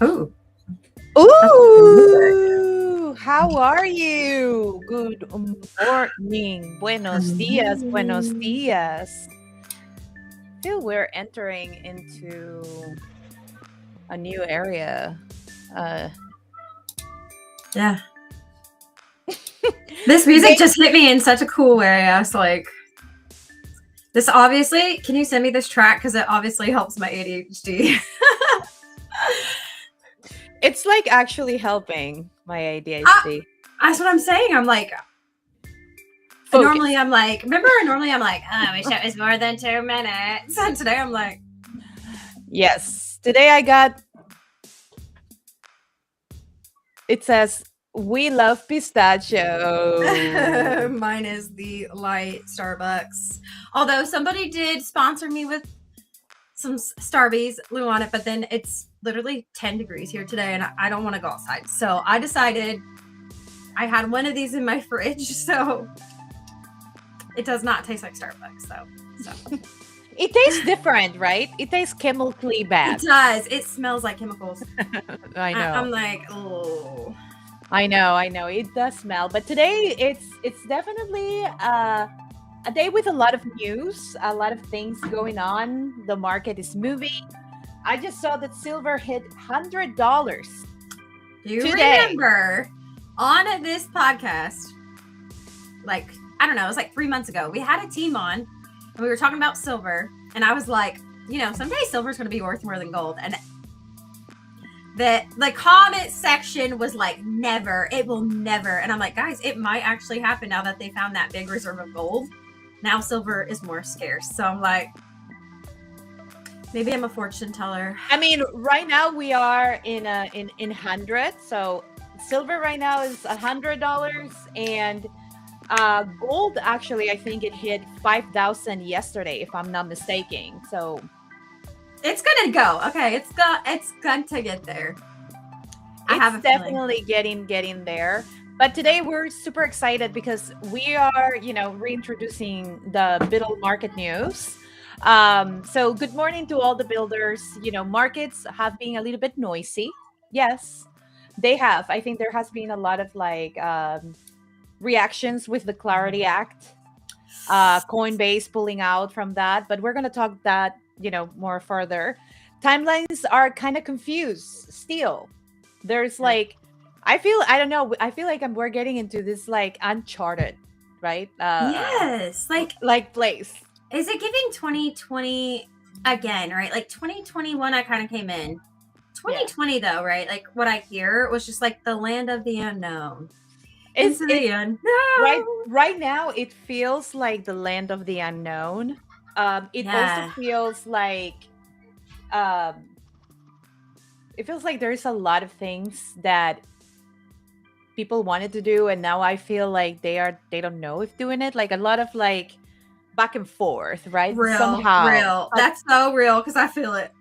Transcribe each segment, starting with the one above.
Oh, Ooh, how are you? Good morning. Buenos dias. Buenos dias. I feel we're entering into a new area. Uh, yeah. This music just hit me in such a cool way. I was like, this obviously, can you send me this track? Because it obviously helps my ADHD. it's like actually helping my ADHD. That's what I'm saying. I'm like, Focus. normally I'm like, normally I'm like, oh, I wish it was more than 2 minutes. And today I'm like, yes. Today I got, it says, we love pistachio. mine is the light Starbucks. Although somebody did sponsor me with some Starbies, Luana, but then it's literally 10 degrees here today and I don't want to go outside. So I decided I had one of these in my fridge, so it does not taste like Starbucks. So. It tastes different, right? It tastes chemically bad. It does. It smells like chemicals. I know. I'm like, oh. I know. It does smell. But today it's definitely a day with a lot of news, a lot of things going on. The market is moving. I just saw that silver hit $100. Do you today. Remember on this podcast, like, I don't know, it was like 3 months ago, we had a team on and we were talking about silver. And I was like, someday silver's going to be worth more than gold. And the comment section was like, never, it will never. And I'm like, guys, it might actually happen now that they found that big reserve of gold. Now silver is more scarce. So I'm like, maybe I'm a fortune teller. I mean, right now we are in hundreds. So silver right now is $100, and gold actually, I think it hit 5,000 yesterday, if I'm not mistaken. So it's gonna go. Okay, it's going to get there. It's definitely getting there. But today we're super excited because we are, reintroducing the BUIDL market news. So good morning to all the builders. Markets have been a little bit noisy. Yes, they have. I think there has been a lot of reactions with the Clarity Act, Coinbase pulling out from that. But we're going to talk that, more further. Timelines are kind of confused still. There's I don't know. I feel like we're getting into this uncharted, right? Yes. Like place. Is it giving 2020 again, right? Like 2021, I kind of came in. 2020 though, right? Like what I hear was just like the land of the unknown. It's the unknown. Right now, it feels like the land of the unknown. It also feels like there's a lot of things that people wanted to do, and now I feel like they don't know if doing it. Like a lot of back and forth, right? Real. That's so real because I feel it.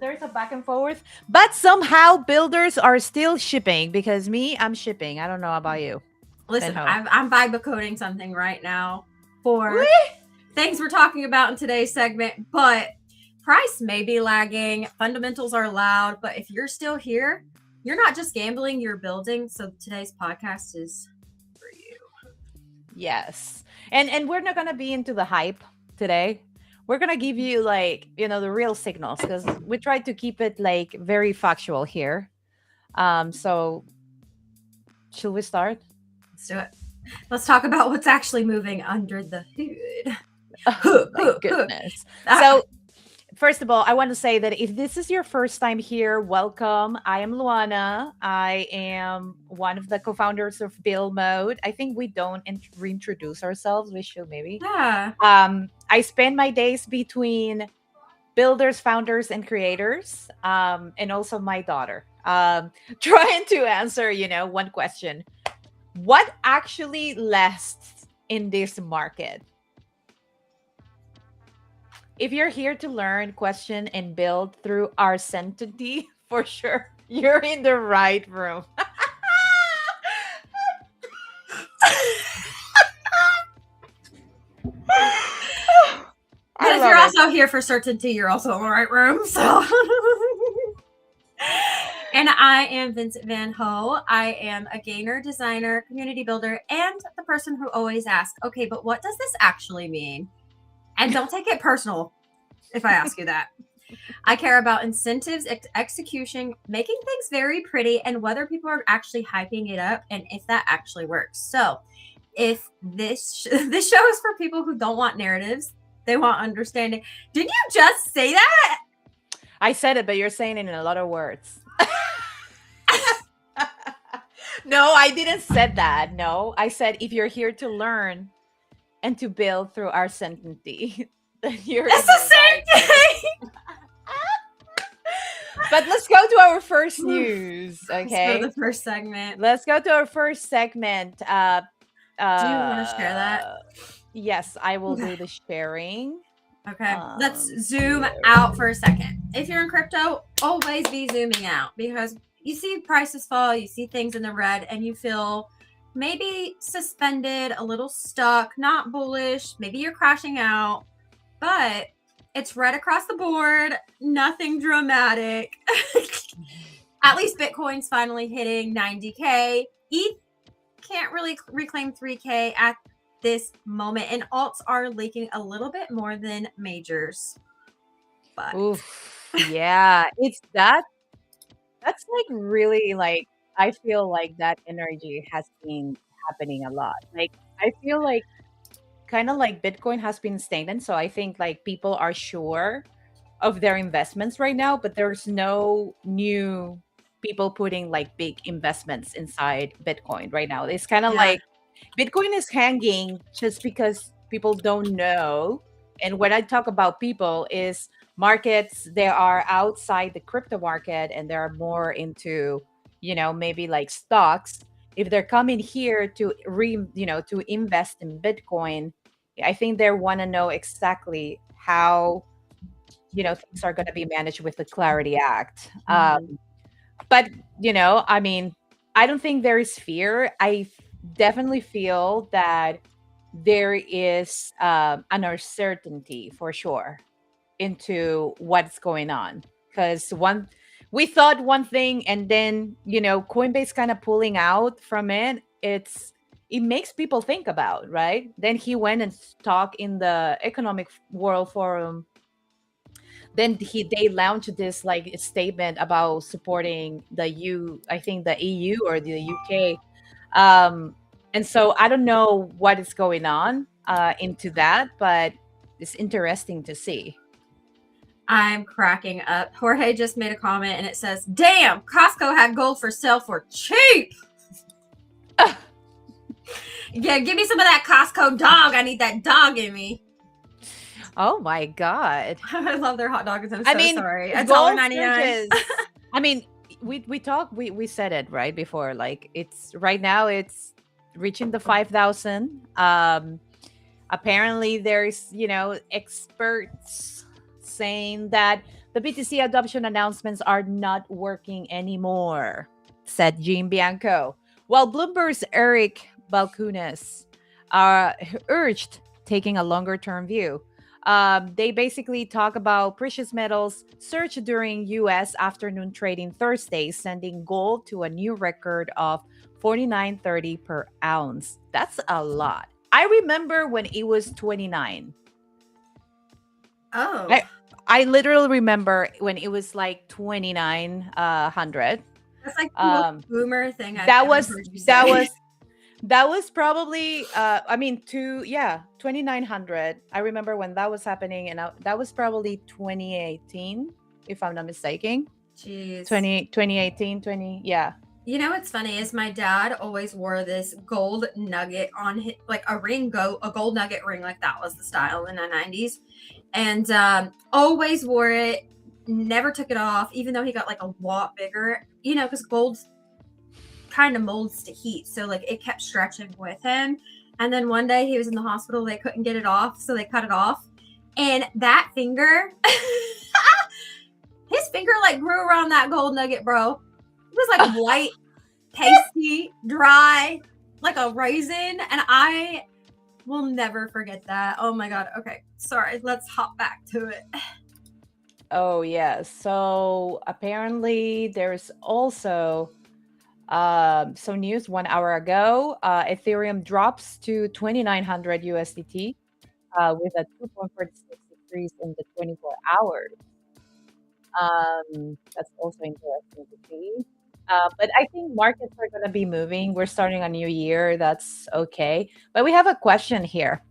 There's a back and forth, but somehow builders are still shipping because I'm shipping. I don't know about you. Listen, I'm vibe coding something right now for things we're talking about in today's segment, but price may be lagging. Fundamentals are loud, but if you're still here, you're not just gambling, you're building. So today's podcast is for you. Yes. And we're not going to be into the hype today. We're going to give you the real signals because we try to keep it very factual here. So should we start? Let's do it. Let's talk about what's actually moving under the hood. Oh, my goodness. So first of all, I want to say that if this is your first time here, welcome. I am Luana. I am one of the co-founders of BUIDLmode. I think we don't reintroduce ourselves. We should maybe. Yeah. I spend my days between builders, founders, and creators, and also my daughter, trying to answer, one question. What actually lasts in this market? If you're here to learn, question, and build through our sanctity, for sure, you're in the right room. But if you're also here for certainty, you're also in the right room. So And I am Vincent Van Ho. I am a gainer, designer, community builder, and the person who always asks, okay, but what does this actually mean? And don't take it personal if I ask you that. I care about incentives, execution, making things very pretty, and whether people are actually hyping it up and if that actually works. So if this show is for people who don't want narratives, they want understanding. Did you just say that? I said it, but you're saying it in a lot of words. No, I didn't say that. No, I said if you're here to learn and to build through our certainty, then you're. It's the same thing. But let's go to our first news. Okay. Let's go to the first segment. Let's go to our first segment. Do you want to share that? Yes, I will do the sharing. Okay. Let's zoom out for a second. If you're in crypto, always be zooming out because you see prices fall, you see things in the red, and you feel maybe suspended, a little stuck, not bullish. Maybe you're crashing out, but it's red across the board, nothing dramatic. At least Bitcoin's finally hitting 90K. ETH can't really reclaim 3K at this moment, and alts are leaking a little bit more than majors. But oof, yeah, it's that's like really like I feel like that energy has been happening a lot. Like I feel like kind of like Bitcoin has been stagnant. So I think like people are sure of their investments right now, but there's no new people putting like big investments inside Bitcoin right now. It's kind of like Bitcoin is hanging just because people don't know. And when I talk about people is markets, they are outside the crypto market and they're more into, maybe like stocks. If they're coming here to to invest in Bitcoin, I think they want to know exactly how, things are going to be managed with the Clarity Act. But, I mean, I don't think there is fear. I definitely feel that there is an uncertainty for sure into what's going on. Because we thought one thing and then, Coinbase kind of pulling out from it. It makes people think about, right? Then he went and talked in the Economic World Forum. Then they launched this like statement about supporting the EU or the UK. And so I don't know what is going on into that, but it's interesting to see. I'm cracking up. Jorge just made a comment and it says, damn, Costco had gold for sale for cheap. Yeah, give me some of that Costco dog. I need that dog in me. Oh my God. I love their hot dogs. I'm sorry. It's $1.99. I mean, we said it right before. Like it's right now it's reaching the 5,000. Apparently there's, experts saying that the BTC adoption announcements are not working anymore, said Jean Bianco. While Bloomberg's Eric Balkunas urged taking a longer term view. They basically talk about precious metals surge during U.S. afternoon trading Thursday, sending gold to a new record of $49.30 per ounce. That's a lot. I remember when it was 29. Oh. I literally remember when it was like 2,900. That's like the most boomer thing. That was probably 2,900. I remember when that was happening, and that was probably 2018, if I'm not mistaken. Jeez. 2018, yeah. You know what's funny is my dad always wore this gold nugget on his, like a gold nugget ring, like that was the style in the 90s, and always wore it. Never took it off, even though he got like a lot bigger. Because gold kind of molds to heat, so like it kept stretching with him. And then one day he was in the hospital, they couldn't get it off, so they cut it off, and that finger his finger like grew around that gold nugget, bro. It was like white, pasty, dry, like a raisin, and I will never forget that. Oh my God. Okay, sorry, let's hop back to it. Oh, yes. So apparently there's also some news 1 hour ago. Ethereum drops to 2,900 USDT with a 2.46 decrease in the 24 hours. That's also interesting to see. But I think markets are going to be moving. We're starting a new year. That's okay. But we have a question here.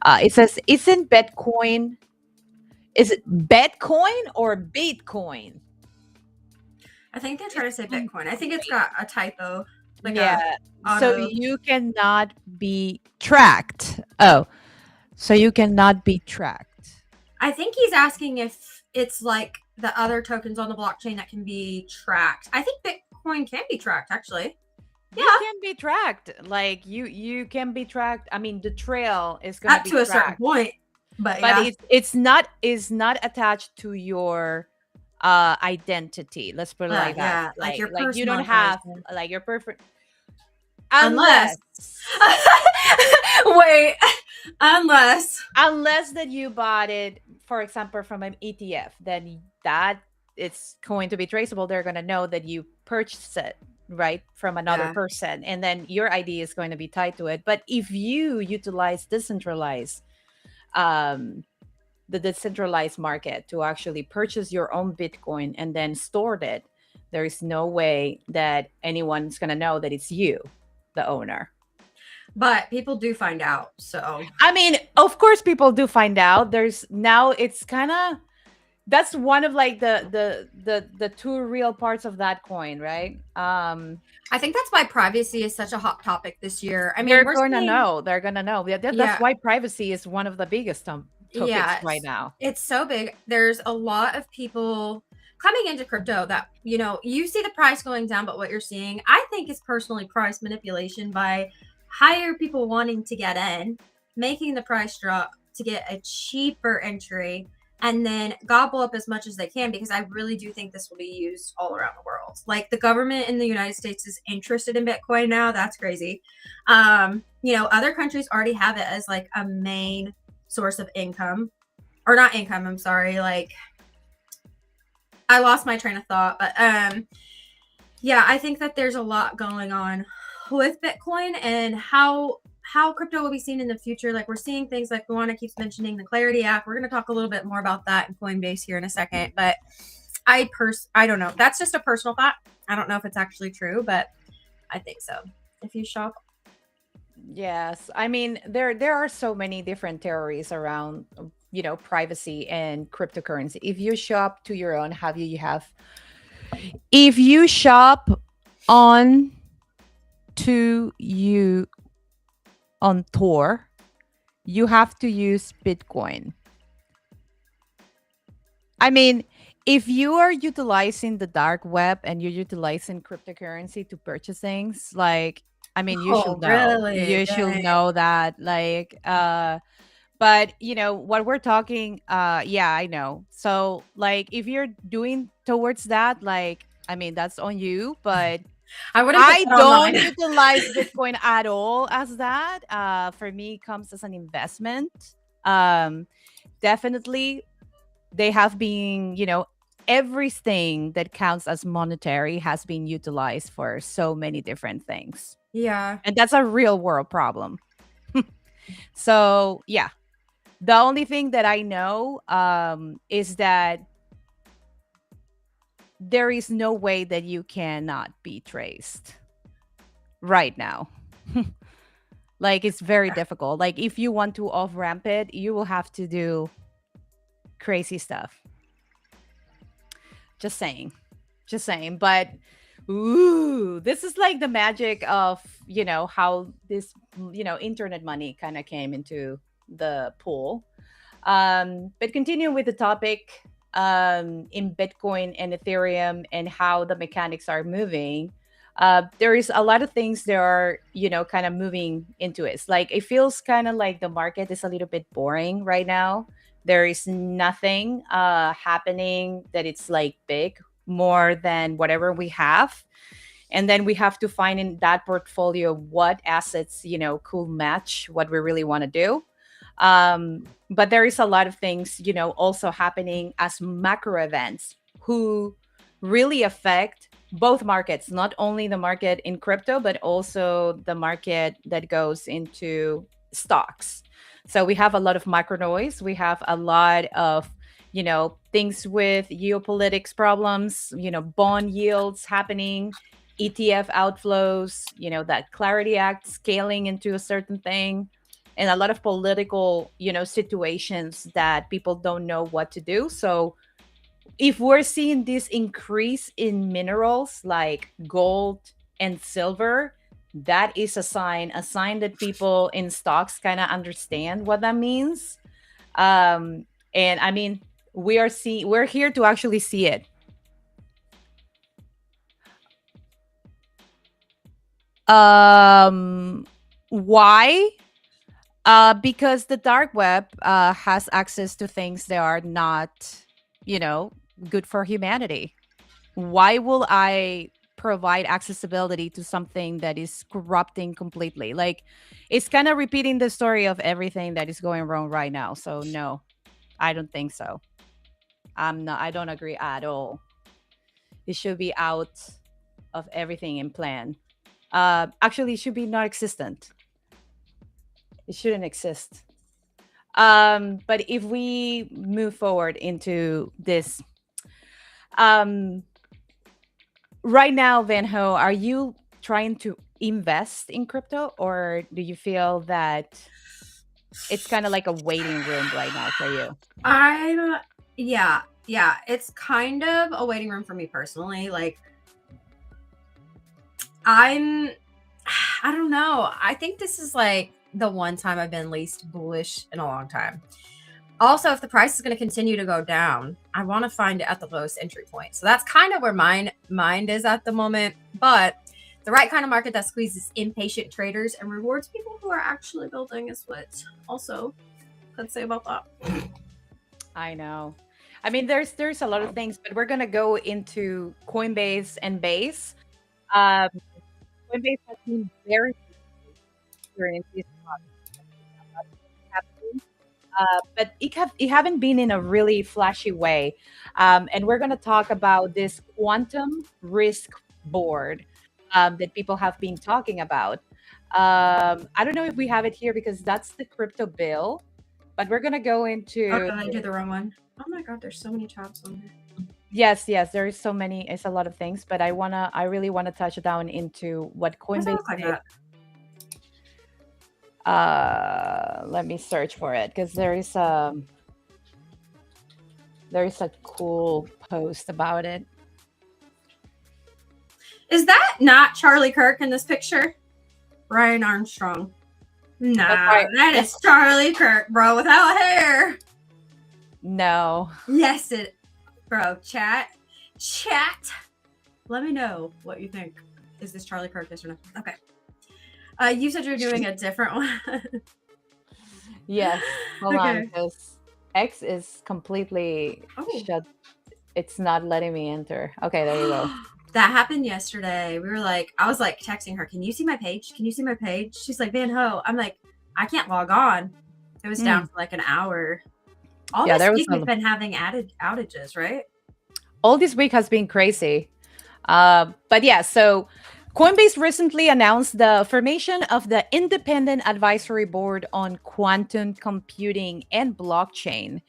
It says, is it Bitcoin or Bitcoin? I think they're trying to say Bitcoin. I think it's got a typo. Like Yeah. So auto. you cannot be tracked. Oh, so you cannot be tracked. I think he's asking if it's like the other tokens on the blockchain that can be tracked. I think Bitcoin can be tracked, actually. Yeah. You can be tracked. Like you can be tracked. I mean, the trail is going to be a certain point, but yeah. it's not attached to your identity. Let's put it like that. Yeah, like your like you don't have like your perfect unless wait, unless that you bought it, for example, from an ETF, then that it's going to be traceable. They're going to know that you purchased it right from another person, and then your ID is going to be tied to it. But if you utilize the decentralized market to actually purchase your own Bitcoin and then stored it, there is no way that anyone's going to know that it's you, the owner. But people do find out. So I mean, of course people do find out. There's now it's kind of, that's one of like the two real parts of that coin, right? I think that's why privacy is such a hot topic this year. I mean, they're gonna know. That's why privacy is one of the biggest topics right now. It's so big. There's a lot of people coming into crypto that, you see the price going down, but what you're seeing, I think, is personally price manipulation by higher people wanting to get in, making the price drop to get a cheaper entry, and then gobble up as much as they can, because I really do think this will be used all around the world. Like, the government in the United States is interested in Bitcoin now. That's crazy. Other countries already have it as like a main source of income, or not income, I'm sorry, like I lost my train of thought, but I think that there's a lot going on with Bitcoin and how crypto will be seen in the future. Like, we're seeing things like Luana keeps mentioning the Clarity app. We're going to talk a little bit more about that in Coinbase here in a second, but I don't know. That's just a personal thought. I don't know if it's actually true, but I think so. If you shop. Yes. I mean, there are so many different theories around, privacy and cryptocurrency. If you shop to your own, if you shop on Tor, you have to use Bitcoin. I mean, if you are utilizing the dark web and you're utilizing cryptocurrency to purchase things, like, I mean, you should know. Really? You should know that, like, but what we're talking, I know. So, like, if you're doing towards that, like, I mean, that's on you, but I don't utilize Bitcoin at all as that. For me, it comes as an investment. Definitely, they have been, everything that counts as monetary has been utilized for so many different things. Yeah. And that's a real world problem. So, yeah. The only thing that I know is that there is no way that you cannot be traced right now. Like, it's very difficult. Like, if you want to off-ramp it, you will have to do crazy stuff. Just saying. But this is like the magic of, how this, internet money kind of came into the pool. But continuing with the topic, in Bitcoin and Ethereum and how the mechanics are moving, there is a lot of things that are, kind of moving into it. It's like, it feels kind of like the market is a little bit boring right now. There is nothing happening that it's like big more than whatever we have. And then we have to find in that portfolio what assets, could match what we really want to do. But there is a lot of things, also happening as macro events who really affect both markets, not only the market in crypto, but also the market that goes into stocks. So we have a lot of macro noise. We have a lot of, things with geopolitics problems, bond yields happening, ETF outflows, that Clarity Act scaling into a certain thing, and a lot of political, situations that people don't know what to do. So if we're seeing this increase in minerals like gold and silver, that is a sign that people in stocks kind of understand what that means. And I mean, we're here to actually see it. Why? Because the dark web has access to things that are not, good for humanity. Why will I provide accessibility to something that is corrupting completely? Like, it's kind of repeating the story of everything that is going wrong right now. So no, I don't think so. I don't agree at all. It should be out of everything in plan. Actually, it should be non existent. It shouldn't exist. But if we move forward into this, right now, Van Ho, are you trying to invest in crypto, or do you feel that it's kind of like a waiting room right now for you? Yeah, it's kind of a waiting room for me personally. Like, I don't know. I think this is like the one time I've been least bullish in a long time. Also, if the price is going to continue to go down, I want to find it at the lowest entry point. So that's kind of where my mind is at the moment. But the right kind of market that squeezes impatient traders and rewards people who are actually building is what also I'd say about that. I know. I mean, there's a lot of things, but we're gonna go into Coinbase and Base. Um, Coinbase has been very busy during this month, but it haven't been in a really flashy way. And we're gonna talk about this quantum risk board that people have been talking about. I don't know if we have it here because that's the crypto bill, but we're gonna go into. Oh, did I do the wrong one? Oh my god, there's so many tabs on here. Yes, there is so many. It's a lot of things, but I really wanna touch down into what Why does it Coinbase look like did. that? Let me search for it because there is a cool post about it. Is that not Charlie Kirk in this picture? Brian Armstrong. Nah, right. that is Charlie Kirk, bro, without hair. No. Yes, bro. Chat. Let me know what you think. Is this Charlie Kirk? Yes or no? Okay. You said you're doing a different one. Yes. Hold on, because X is completely shut. It's not letting me enter. Okay, there you go. That happened yesterday. I was like texting her, can you see my page? Can you see my page? She's like, Van Ho. I'm like, I can't log on. It was down for like an hour. All this week we've been having outages, right? All this week has been crazy. But yeah, so Coinbase recently announced the formation of the Independent Advisory Board on Quantum Computing and Blockchain.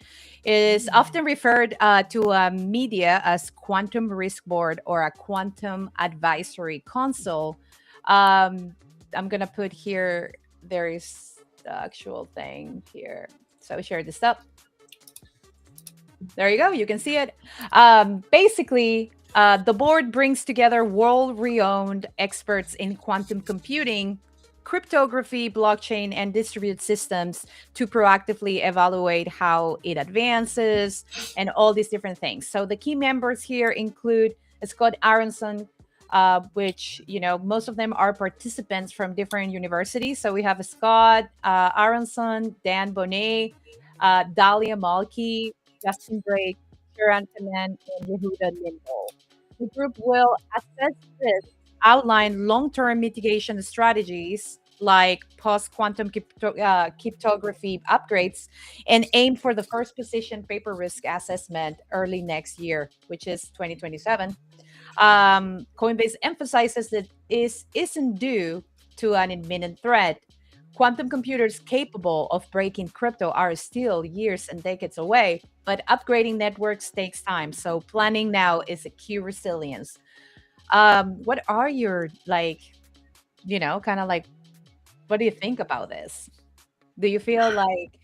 It is often referred to media as Quantum Risk Board or a Quantum Advisory Council. I'm going to put here, there is the actual thing here. So share this up. There you go. You can see it. Basically, the board brings together world-renowned experts in quantum computing, cryptography, blockchain, and distributed systems to proactively evaluate how it advances and all these different things. So the key members here include Scott Aronson, which, most of them are participants from different universities. So we have Scott Aronson, Dan Bonet, Dalia Malki, Justin Drake, Sharon Kamen, and Yehuda Lindell. The group will assess this, outline long-term mitigation strategies, like post-quantum cryptography upgrades and aim for the first position paper risk assessment early next year, which is 2027. Coinbase emphasizes that isn't due to an imminent threat. Quantum computers capable of breaking crypto are still years and decades away, but upgrading networks takes time. So planning now is a key resilience. What are your kind of like, what do you think about this? Do you feel like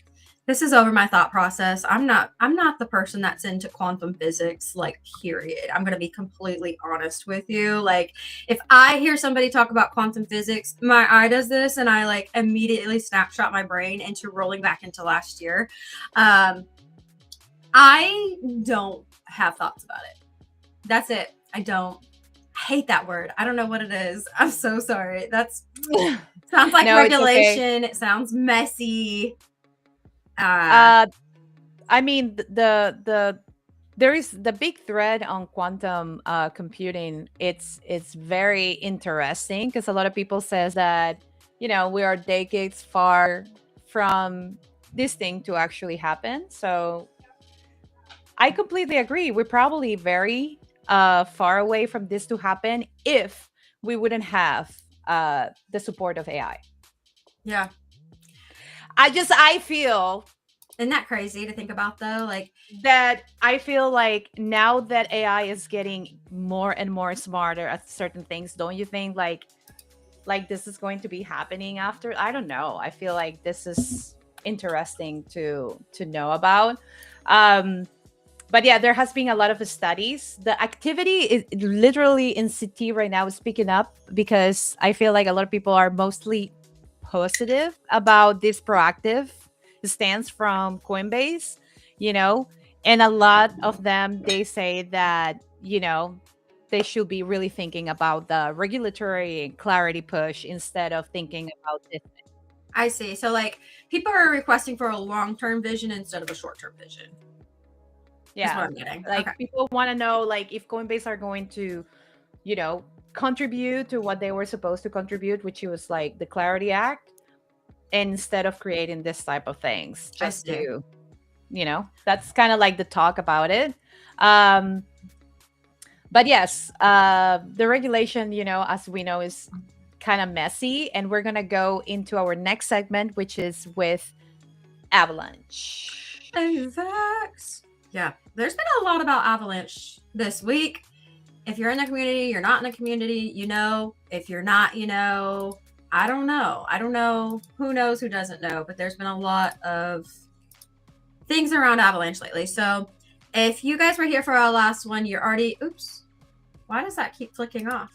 this is over my thought process? I'm not the person that's into quantum physics, like, period. I'm going to be completely honest with you. Like, if I hear somebody talk about quantum physics, my eye does this and I like immediately snapshot my brain into rolling back into last year. I don't have thoughts about it. That's it. I hate that word. I don't know what it is. I'm so sorry. That's sounds like regulation. Okay. It sounds messy. I mean, there is the big thread on quantum computing. It's very interesting because a lot of people says that we are decades far from this thing to actually happen. So I completely agree. We're probably very far away from this to happen if we wouldn't have the support of AI. Yeah. I feel, isn't that crazy to think about though? Like that I feel like now that AI is getting more and more smarter at certain things, don't you think like this is going to be happening after? I don't know. I feel like this is interesting to know about. But yeah, there has been a lot of studies. The activity is literally in CT right now is picking up because I feel like a lot of people are mostly positive about this proactive stance from Coinbase, and a lot of them, they say that, they should be really thinking about the regulatory clarity push instead of thinking about this. I see. So like people are requesting for a long-term vision instead of a short-term vision. Yeah. That's what I'm getting. Like okay. People want to know like if Coinbase are going to, contribute to what they were supposed to contribute, which was like the Clarity Act, instead of creating this type of things just to, that's kind of like the talk about it. But yes, the regulation, as we know, is kind of messy, and we're going to go into our next segment, which is with Avalanche. Exactly. Yeah, there's been a lot about Avalanche this week. If you're in the community, you're not in the community, if you're not, I don't know. Who knows who doesn't know, but there's been a lot of things around Avalanche lately. So if you guys were here for our last one, you're already, oops, why does that keep flicking off?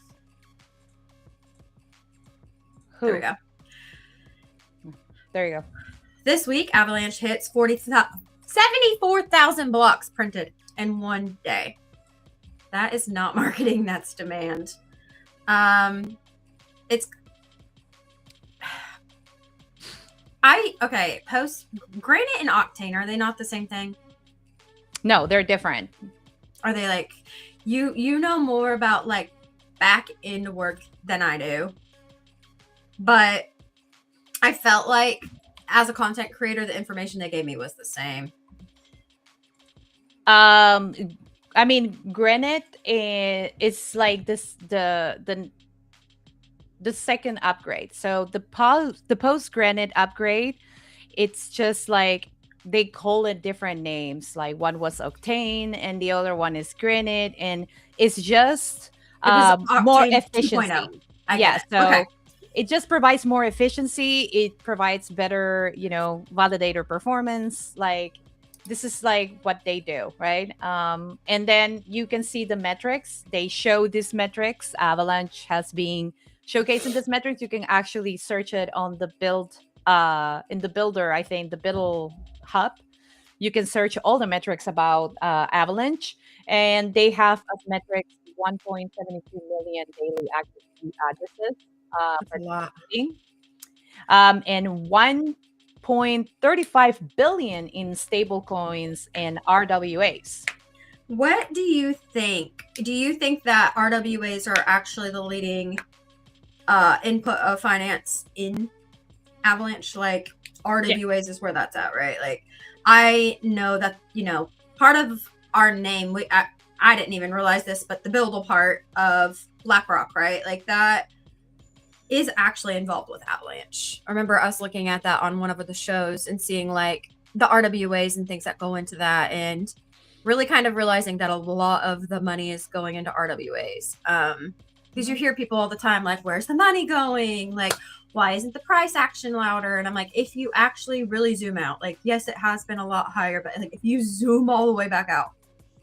There we go. There you go. This week, Avalanche hits 74,000 blocks printed in one day. That is not marketing, that's demand. Post Granite and Octane, are they not the same thing? No, they're different. Are they like, you know more about like back end work than I do, but I felt like as a content creator, the information they gave me was the same. I mean, Granite is like this the second upgrade. So the post Granite upgrade, it's just like they call it different names. Like one was Octane and the other one is Granite, and it's just more efficiency. Yeah, so okay. It just provides more efficiency. It provides better, validator performance. Like this is like what they do, right? And then you can see the metrics. They show these metrics. Avalanche has been showcasing these metrics. You can actually search it on the build, in the builder, I think, the BUIDL hub. You can search all the metrics about Avalanche, and they have as metrics 1.72 million daily active addresses. That's a lot. And 1.35 billion in stable coins and RWAs. What do you think? Do you think that RWAs are actually the leading input of finance in Avalanche. Like RWAs is where that's at, right? Like I know that, you know, part of our name, I didn't even realize this, but the BUIDL part of BlackRock, right? Like that is actually involved with Avalanche. I remember us looking at that on one of the shows and seeing like the RWAs and things that go into that, and really kind of realizing that a lot of the money is going into RWAs. Because you hear people all the time like, where's the money going? Like, why isn't the price action louder? And I'm like, if you actually really zoom out, like, yes, it has been a lot higher, but like if you zoom all the way back out,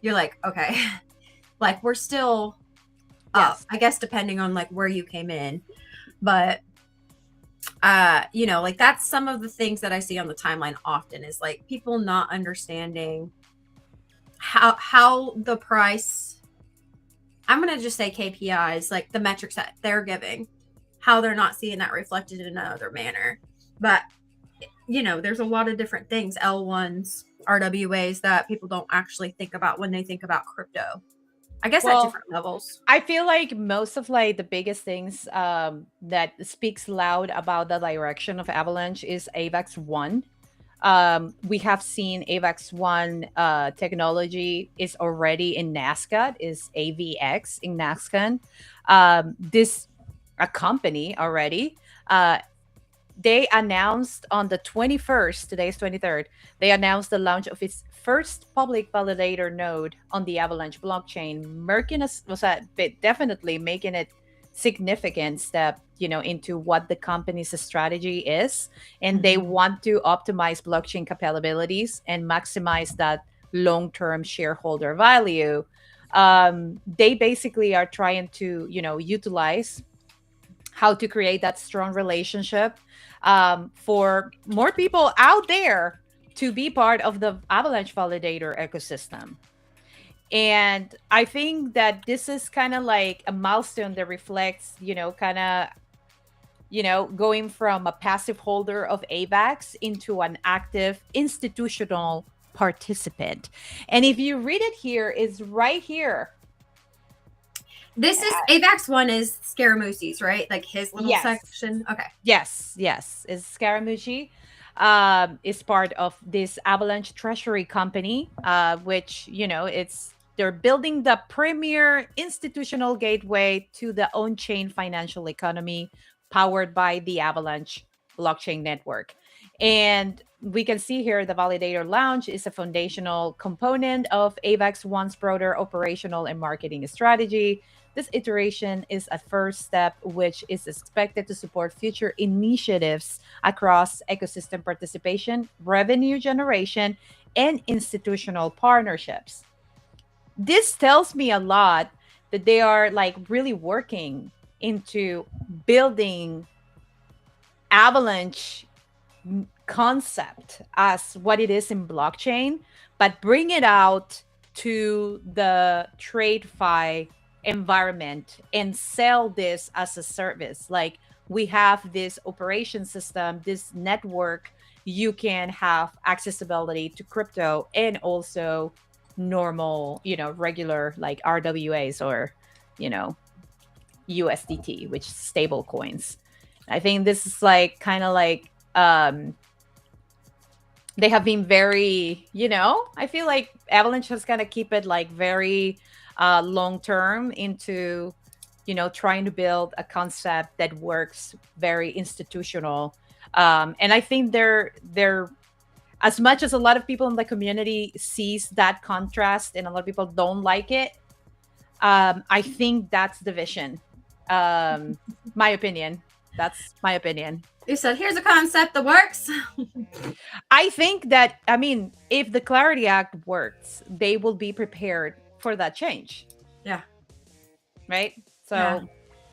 you're like, okay, like we're still up, I guess, depending on like where you came in. But you know, like that's some of the things that I see on the timeline often is like people not understanding how the price, I'm going to just say KPIs, like the metrics that they're giving, how they're not seeing that reflected in another manner. But you know, there's a lot of different things, L1s, RWAs, that people don't actually think about when they think about crypto. I guess at different levels. I feel like most of like the biggest things that speaks loud about the direction of Avalanche is AVAX 1. We have seen AVAX 1 technology is already in NASCA, is AVX in NASCA. This a company already. They announced on the 21st, today's 23rd, they announced the launch of its first public validator node on the Avalanche blockchain, definitely making it significant step, you know, into what the company's strategy is. And they want to optimize blockchain capabilities and maximize that long-term shareholder value. They basically are trying to, you know, utilize how to create that strong relationship for more people out there to be part of the Avalanche validator ecosystem. And I think that this is kind of like a milestone that reflects, you know, kind of, you know, going from a passive holder of AVAX into an active institutional participant. And if you read it here, it's right here. This is AVAX 1 is Scaramucci's, right? Like his little section. Okay. Yes. It's Scaramucci. Is part of this Avalanche Treasury company, which, you know, they're building the premier institutional gateway to the on-chain financial economy powered by the Avalanche blockchain network. And we can see here the validator launch is a foundational component of AVAX 1's broader operational and marketing strategy. This iteration is a first step, which is expected to support future initiatives across ecosystem participation, revenue generation, and institutional partnerships. This tells me a lot that they are like really working into building Avalanche concept as what it is in blockchain, but bring it out to the TradeFi environment and sell this as a service. Like, we have this operation system, this network, you can have accessibility to crypto and also normal, you know, regular like RWAs or, you know, USDT, which is stable coins. I think this is like kind of like they have been very, you know, I feel like Avalanche has kind of keep it like very long term into, you know, trying to build a concept that works very institutional. And I think they're as much as a lot of people in the community sees that contrast and a lot of people don't like it, I think that's the vision. My opinion. That's my opinion. You said, here's a concept that works. I think that, I mean, if the Clarity Act works, they will be prepared for that change. Yeah. Right? So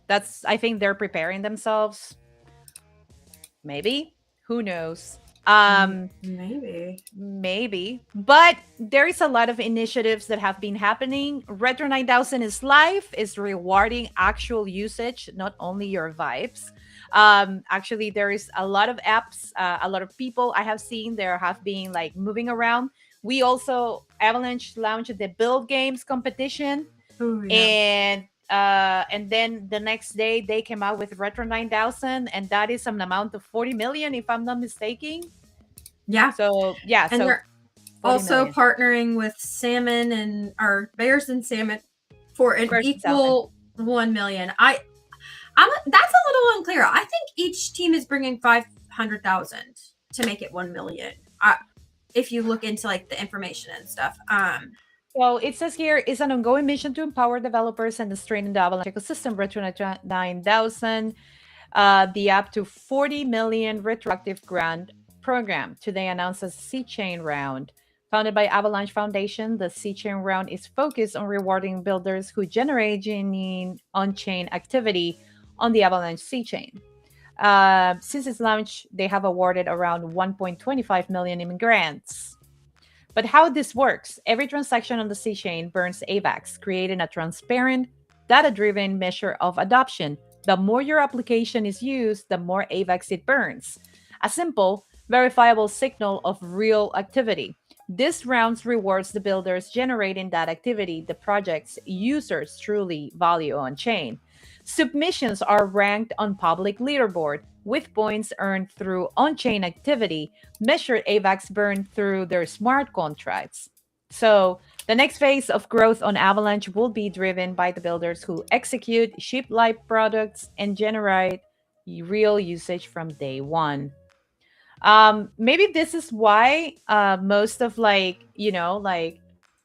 that's, I think they're preparing themselves. Maybe. Who knows? Maybe. But there is a lot of initiatives that have been happening. Retro 9000 is live, is rewarding actual usage, not only your vibes. Actually, there is a lot of apps, a lot of people I have seen there have been like moving around. We also, Avalanche launched the Build Games competition. Ooh, yeah. And and then the next day they came out with Retro 9000, and that is an amount of 40 million, if I'm not mistaken. Yeah. So yeah, and so they're also partnering with salmon and or bears and salmon for an equal 1 million. That's a little unclear. I think each team is bringing 500,000 to make it 1 million. If you look into like the information and stuff. So it says here, it's an ongoing mission to empower developers and strengthen the Avalanche ecosystem. Retro 9000, the up to 40 million retroactive grant program. Today announced a C-Chain round. Founded by Avalanche Foundation, the C-Chain round is focused on rewarding builders who generate genuine on-chain activity on the Avalanche C-Chain. Since its launch, they have awarded around 1.25 million in grants. But how this works, every transaction on the C-Chain burns AVAX, creating a transparent, data-driven measure of adoption. The more your application is used, the more AVAX it burns. A simple, verifiable signal of real activity. This round rewards the builders generating that activity the project's users truly value on chain. Submissions are ranked on public leaderboard with points earned through on-chain activity, measured AVAX burned through their smart contracts. So the next phase of growth on Avalanche will be driven by the builders who execute, ship live products, and generate real usage from day one. Maybe this is why most of like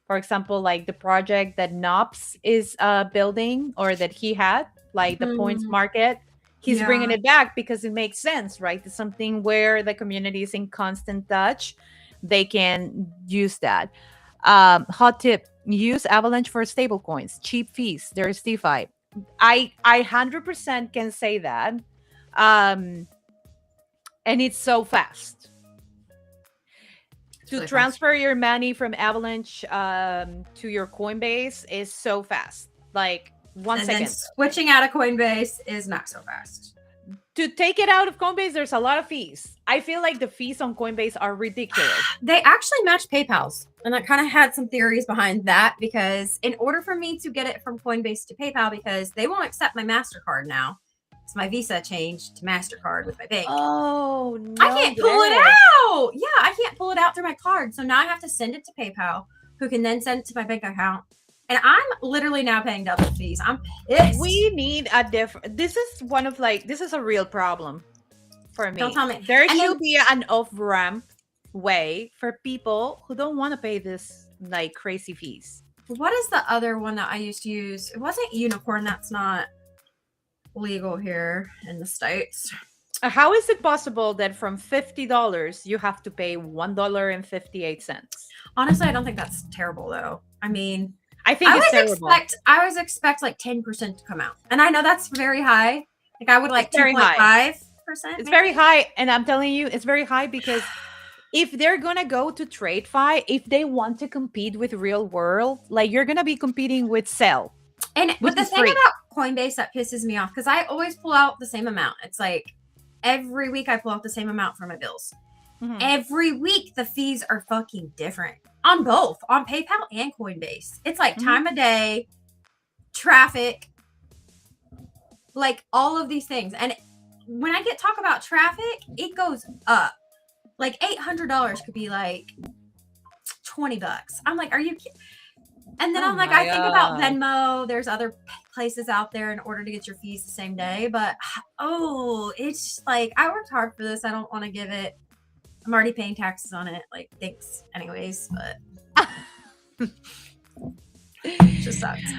for example, like the project that Nops is building or that he had, like the points market, he's bringing it back because it makes sense, right? It's something where the community is in constant touch. They can use that. Hot tip: use Avalanche for stable coins, cheap fees. There's DeFi. I 100% can say that. And it's so fast. To transfer your money from Avalanche to your Coinbase is so fast. Like 1 second. Then switching out of Coinbase is not so fast. To take it out of Coinbase, there's a lot of fees. I feel like the fees on Coinbase are ridiculous. They actually match PayPal's. And I kind of had some theories behind that because in order for me to get it from Coinbase to PayPal, because they won't accept my MasterCard now. So my Visa changed to MasterCard with my bank. Oh, no. I can't pull it out. Yeah, I can't pull it out through my card. So now I have to send it to PayPal, who can then send it to my bank account. And I'm literally now paying double fees. I'm pissed. We need a different. This is one of like, this is a real problem for me. Don't tell me. There should be an off-ramp way for people who don't want to pay this like crazy fees. What is the other one that I used to use? It wasn't Unicorn. That's not legal here in the States. How is it possible that from $50 you have to pay $1.58? Honestly, I don't think that's terrible though. I mean, I think it's terrible. I always expect like 10% to come out, and I know that's very high. Like I would like 2.5%. It's very high, and I'm telling you, it's very high because if they're gonna go to TradeFi, if they want to compete with real world, like you're gonna be competing with Cell. And but the thing about Coinbase that pisses me off, because I always pull out the same amount. It's like every week I pull out the same amount for my bills. Mm-hmm. Every week the fees are fucking different on both, on PayPal and Coinbase. It's like time of day, traffic, like all of these things. And when I talk about traffic, it goes up. Like $800 could be like $20. I'm like, are you kidding? And then I'm like, I think about Venmo. There's other places out there in order to get your fees the same day. But, it's like, I worked hard for this. I don't want to give it. I'm already paying taxes on it. Like, thanks anyways. But it just sucks.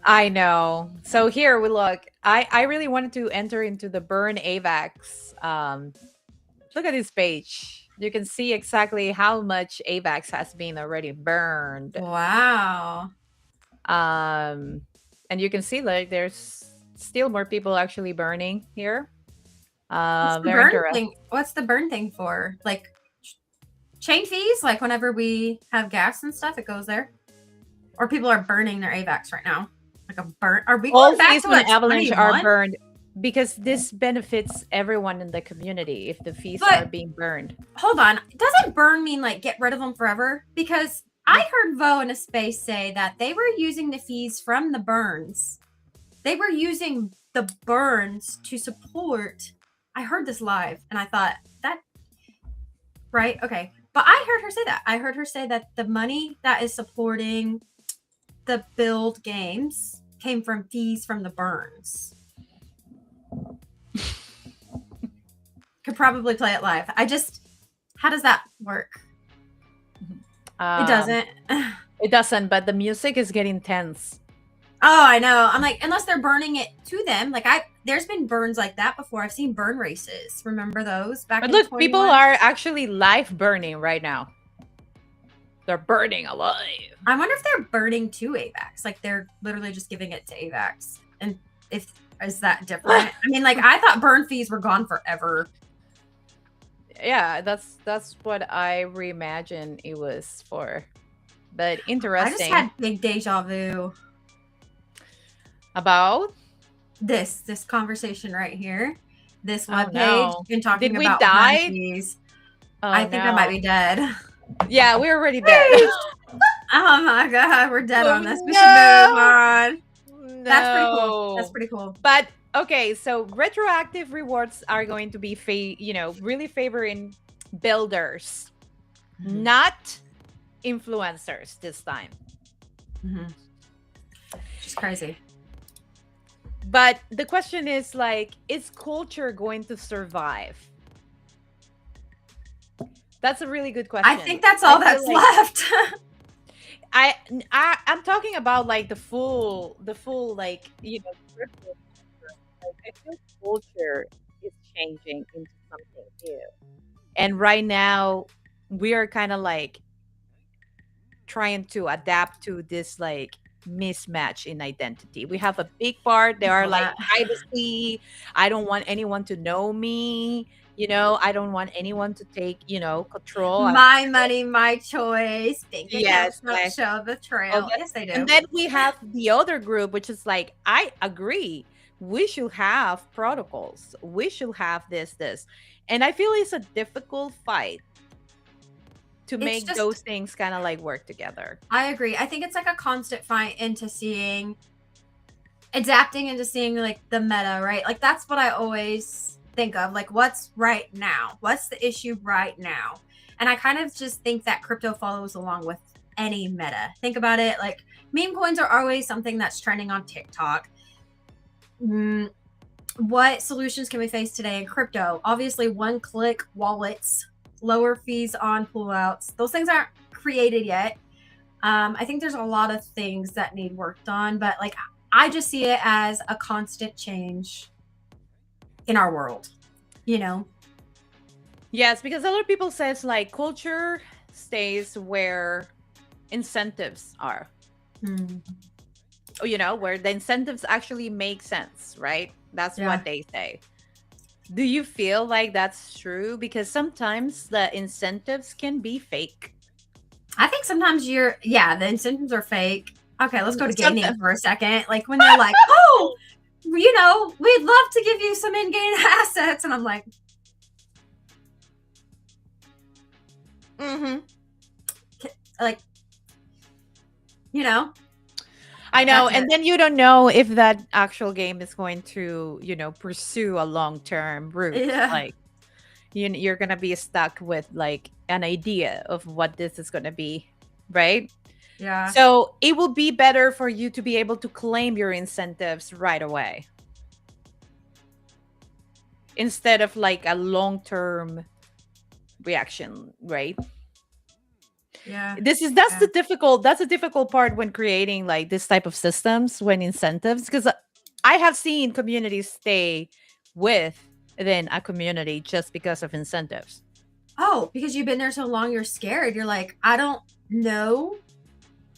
I know. So here we look. I really wanted to enter into the burn AVAX. Look at this page. You can see exactly how much AVAX has been already burned. Wow. And you can see like there's still more people actually burning here. What's the burn thing for? Like chain fees? Like whenever we have gas and stuff, it goes there? Or people are burning their AVAX right now? Like a burn? Are we going back to like Avalanche are burned? Because this benefits everyone in the community if the fees are being burned. Hold on. Doesn't burn mean like get rid of them forever? Because I heard Vo in a space say that they were using the fees from the burns they were using the burns to support. I heard this live and I thought that, right? Okay. But I heard her say that. I heard her say that the money that is supporting the build games came from fees from the burns. Could probably play it live. How does that work? It doesn't. It doesn't, but the music is getting tense. Oh, I know. I'm like, unless they're burning it to them. Like there's been burns like that before. I've seen burn races. Remember those back but in look, 21? People are actually live burning right now. They're burning alive. I wonder if they're burning to AVAX. Like they're literally just giving it to AVAX. And is that different? I mean, like I thought burn fees were gone forever. Yeah, that's what I reimagine it was for. But interesting. I just had big deja vu. About? This conversation right here. This webpage. No. Been talking Did we about die? fees. Oh, I think I might be dead. Yeah, we're already dead. Oh my god, we're dead on this. We should move on. No. That's pretty cool. That's pretty cool. But okay, so retroactive rewards are going to be really favoring builders, not influencers this time. Just crazy. But the question is like, is culture going to survive? That's a really good question. I think that's all that's left. I'm talking about like the full like, I feel culture is changing into something new. And right now we are kind of like trying to adapt to this like mismatch in identity. We have a big part. There are like privacy. I don't want anyone to know me. I don't want anyone to take, control. My money, my choice. Yes. Don't show the trail. Yes, they do. And then we have the other group, which is like, I agree. We should have protocols. We should have this. And I feel it's a difficult fight to make those things kind of like work together. I agree. I think it's like a constant fight adapting into seeing like the meta, right? Like that's what I always think of, like what's right now, what's the issue right now. And I kind of just think that crypto follows along with any meta. Think about it, like meme coins are always something that's trending on TikTok. What solutions can we face today in crypto? Obviously one-click wallets, lower fees on pullouts. Those things aren't created yet. I think there's a lot of things that need worked on, but like I just see it as a constant change in our world, Yes, because a lot of people says like culture stays where incentives are. Where the incentives actually make sense, right? That's what they say. Do you feel like that's true? Because sometimes the incentives can be fake. I think sometimes the incentives are fake. Okay, let's go to gaming for a second. Like when they're like, oh, we'd love to give you some in-game assets. And I'm like, like, I know. And then you don't know if that actual game is going to, pursue a long-term route. Yeah. Like you're going to be stuck with like an idea of what this is going to be. Right. Yeah. So it will be better for you to be able to claim your incentives right away, instead of like a long-term reaction, right? Yeah. That's the difficult part when creating like this type of systems, when incentives, because I have seen communities stay within a community just because of incentives. Oh, because you've been there so long, you're scared. You're like, I don't know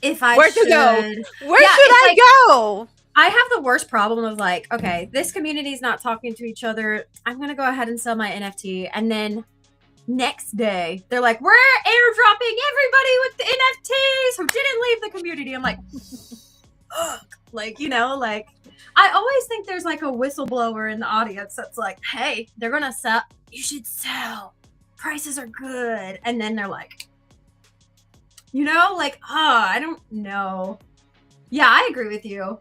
if I Where should to go. Where should I go? I have the worst problem of like, okay, this community is not talking to each other. I'm going to go ahead and sell my NFT. And then next day, they're like, we're airdropping everybody with the NFTs who didn't leave the community. I'm like, ugh. Like, I always think there's like a whistleblower in the audience that's like, hey, they're going to sell. You should sell. Prices are good. And then they're like, I don't know. Yeah, I agree with you.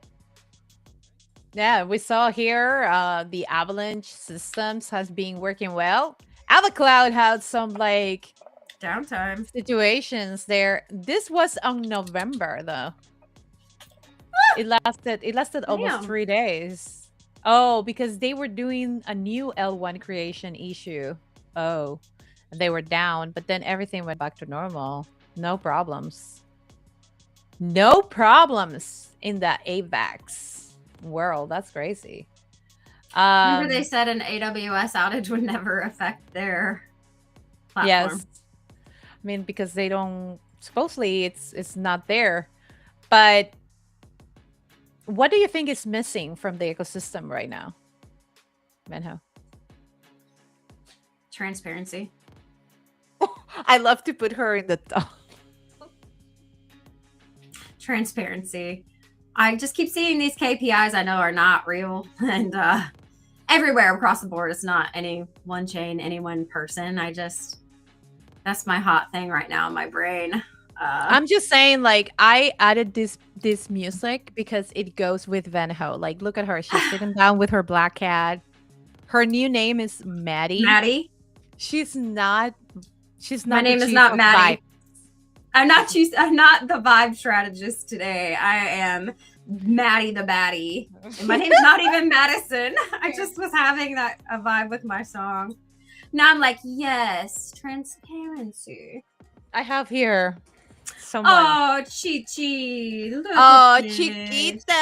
Yeah, we saw here the Avalanche systems has been working well. AvaCloud had some like downtime situations there. This was on November though. It lasted almost Damn. 3 days. Oh, because they were doing a new L1 creation issue. Oh, and they were down, but then everything went back to normal. No problems. No problems in the AVAX world. That's crazy. Remember they said an AWS outage would never affect their platform. Yes. I mean, because they don't, supposedly it's not there. But what do you think is missing from the ecosystem right now, Menho? Transparency. I love to put her in the top. Transparency. I just keep seeing these KPIs I know are not real, and everywhere across the board. It's not any one chain, any one person. That's my hot thing right now in my brain. I'm just saying, like, I added this music because it goes with Venho. Like, look at her. She's sitting down with her black cat. Her new name is Maddie. Maddie? She's not my name is not Maddie. I'm not the vibe strategist today. I am Maddie the baddie. And my name's not even Madison. I just was having a vibe with my song. Now I'm like, yes, transparency. I have here someone. Oh, Chichi. Oh, Chiquita.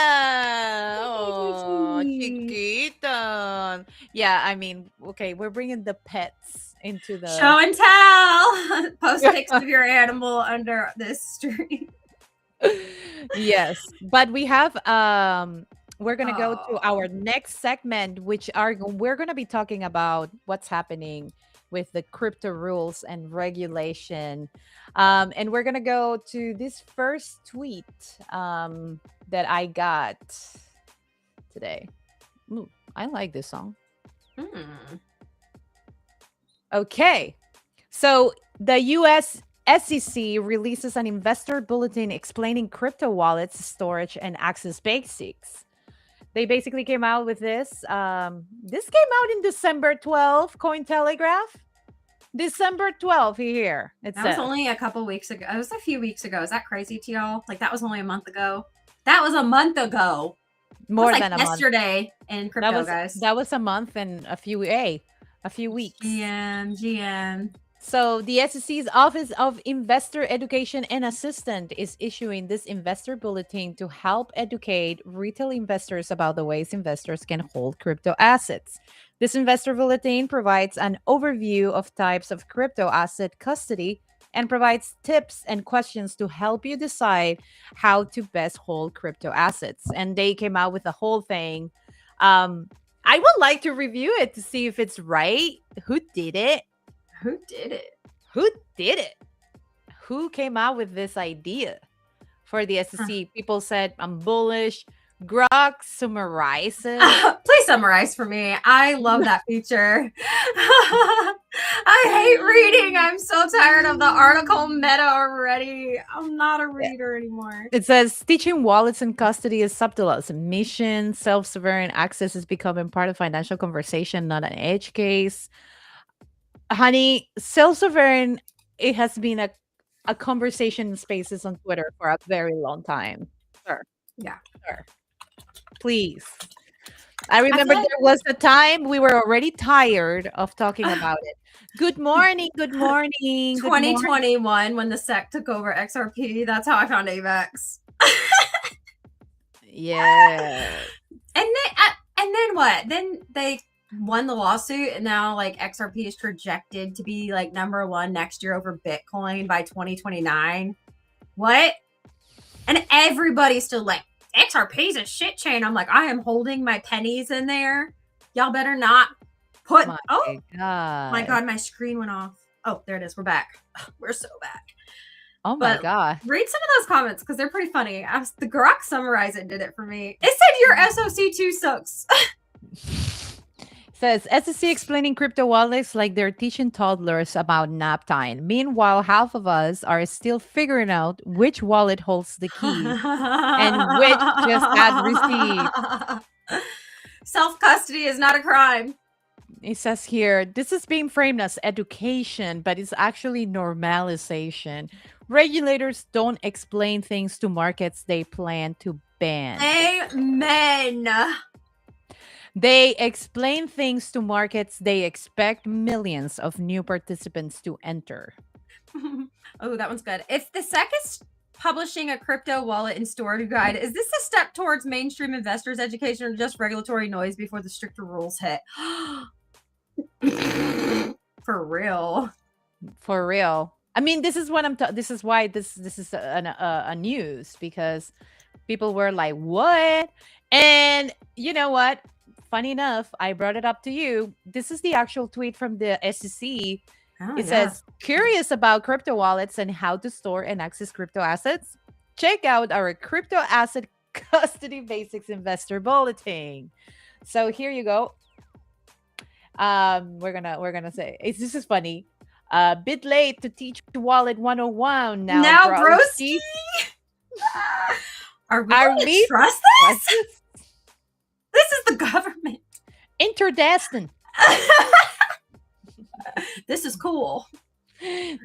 Oh, Chiquita. Yeah, I mean, okay, we're bringing the pets into the show and tell. Post pics of your animal under this stream. Yes, but we have we're gonna go to our next segment, which we're gonna be talking about what's happening with the crypto rules and regulation, and we're gonna go to this first tweet that I got today. Ooh, I like this song. Okay, so the US SEC releases an investor bulletin explaining crypto wallets, storage, and access basics. They basically came out with this. This came out in December 12th, Cointelegraph. December 12th here. That was only a couple weeks ago. It was a few weeks ago. Is that crazy to y'all? Like, that was only a month ago. That was a month ago. More than a month. Yesterday in crypto, guys. That was a month and a few weeks. GM. So the SEC's Office of Investor Education and Assistance is issuing this investor bulletin to help educate retail investors about the ways investors can hold crypto assets. This investor bulletin provides an overview of types of crypto asset custody and provides tips and questions to help you decide how to best hold crypto assets. And they came out with the whole thing. I would like to review it to see if it's right. Who did it? Who did it? Who came out with this idea for the SEC? People said, I'm bullish. Grok summarizes. Please summarize for me. I love that feature. I hate reading. I'm so tired of the article meta already. I'm not a reader anymore. It says, teaching wallets and custody is subtle as a mission. Self-sovereign access is becoming part of financial conversation, not an edge case. Honey, self-sovereign, it has been a conversation in spaces on Twitter for a very long time. Sure. Yeah. Sure. Please. I remember there was a time we were already tired of talking about it. Good morning. 2021, when the SEC took over XRP, that's how I found AVAX. Yeah. And then what? Then they won the lawsuit, and now like XRP is projected to be like number one next year over Bitcoin by 2029. What? And everybody's still like, XRP's a shit chain. I'm like, I am holding my pennies in there. Y'all better not put. My God, my screen went off. Oh, there it is. We're back. We're so back. Oh my God. Read some of those comments because they're pretty funny. The Grok summarize it did it for me. It said your SOC2 sucks. Says SEC explaining crypto wallets like they're teaching toddlers about nap time. Meanwhile, half of us are still figuring out which wallet holds the keys and which just had receipts. Self-custody is not a crime. It says here, this is being framed as education, but it's actually normalization. Regulators don't explain things to markets they plan to ban. Amen. They explain things to markets they expect millions of new participants to enter. Oh, that one's good. If the SEC is publishing a crypto wallet and storage guide, is this a step towards mainstream investors' education or just regulatory noise before the stricter rules hit? For real. For real. I mean, this is what this is why this is a news, because people were like, what? And you know what? Funny enough, I brought it up to you. This is the actual tweet from the SEC. It says, curious about crypto wallets and how to store and access crypto assets? Check out our crypto asset custody basics investor bulletin. So here you go. We're gonna say this is funny. Bit late to teach wallet 101 now broski. Are we trust this? This is the government. Interdestined. This is cool.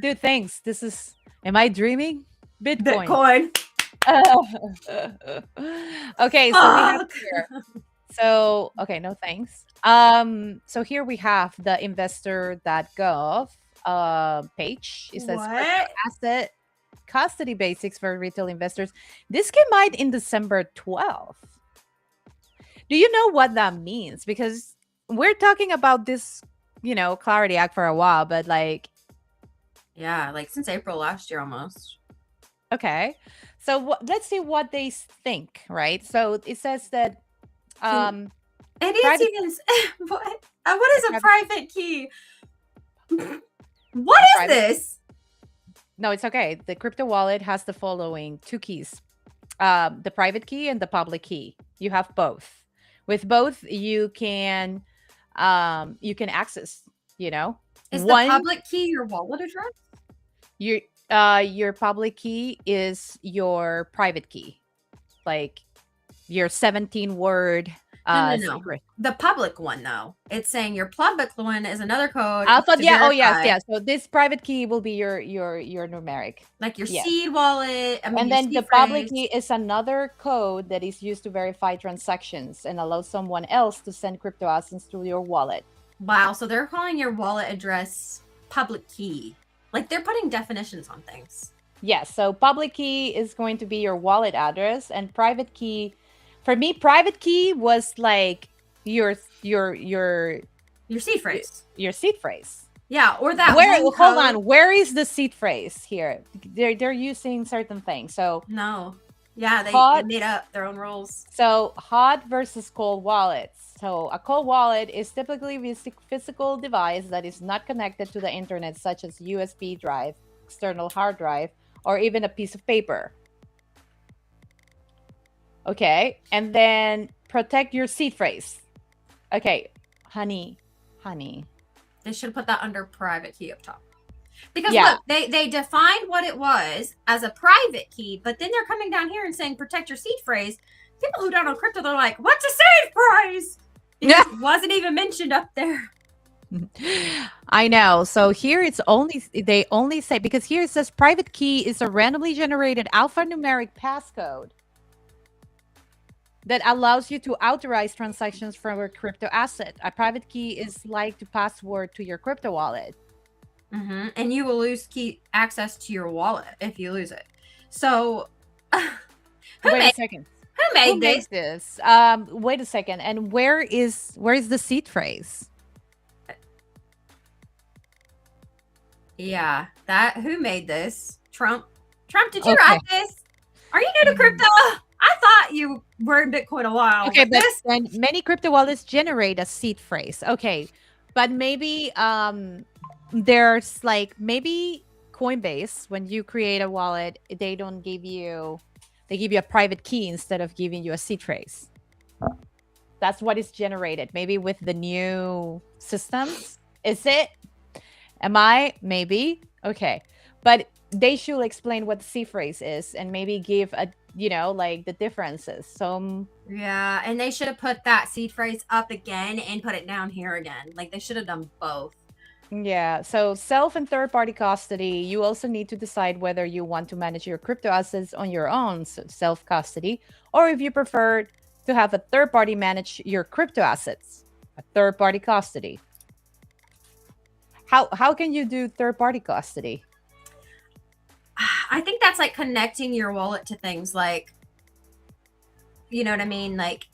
Dude, thanks. This is, am I dreaming? Bitcoin. Okay, so we have here. So, okay, no thanks. So here we have the investor.gov page. It says asset custody basics for retail investors. This came out in December 12th. Do you know what that means? Because we're talking about this, Clarity Act for a while, but like, yeah, like since April last year almost. Okay, so let's see what they think, right? So it says that idiots even what is a private key? What is this? No, it's okay. The crypto wallet has the following two keys: the private key and the public key. You have both. With both, you can access. Is the public key your wallet address? Your public key is your private key, like your 17-word secret. The public one, though, it's saying your public one is another code. I thought, yeah, yeah. So this private key will be your numeric, like your seed wallet. And then the public key is another code that is used to verify transactions and allow someone else to send crypto assets through your wallet. Wow, so they're calling your wallet address public key. Like they're putting definitions on things. Yes, so public key is going to be your wallet address, and private key, for me, private key was like your seed phrase. Your seed phrase. Yeah, or that. Hold on, where is the seed phrase here? They're using certain things. So no. Yeah, they made up their own rules. So hot versus cold wallets. So a cold wallet is typically a physical device that is not connected to the internet, such as USB drive, external hard drive, or even a piece of paper. Okay, and then protect your seed phrase. Okay, honey. They should put that under private key up top. Because look, they defined what it was as a private key, but then they're coming down here and saying protect your seed phrase. People who don't know crypto, they're like, what's a seed phrase? It wasn't even mentioned up there. I know. So here they only say, because here it says private key is a randomly generated alphanumeric passcode that allows you to authorize transactions from a crypto asset. A private key is like the password to your crypto wallet. Mm-hmm. And you will lose access to your wallet if you lose it. So, wait a second. Who made this? Wait a second. And where is the seed phrase? Yeah, who made this? Trump, did you write this? Are you new to crypto? I thought you were in Bitcoin a while. Okay, but many crypto wallets generate a seed phrase. Okay, but maybe there's like maybe Coinbase, when you create a wallet, they give you a private key instead of giving you a seed phrase. That's what is generated. Maybe with the new systems. Is it? Am I? Maybe. Okay. But they should explain what the C phrase is and maybe give a, like the differences. So yeah, and they should have put that seed phrase up again and put it down here again. Like they should have done both. Yeah. So self and third party custody, you also need to decide whether you want to manage your crypto assets on your own, so self custody, or if you prefer to have a third party manage your crypto assets, a third party custody. How can you do third party custody? I think that's like connecting your wallet to things like, you know what I mean? Like,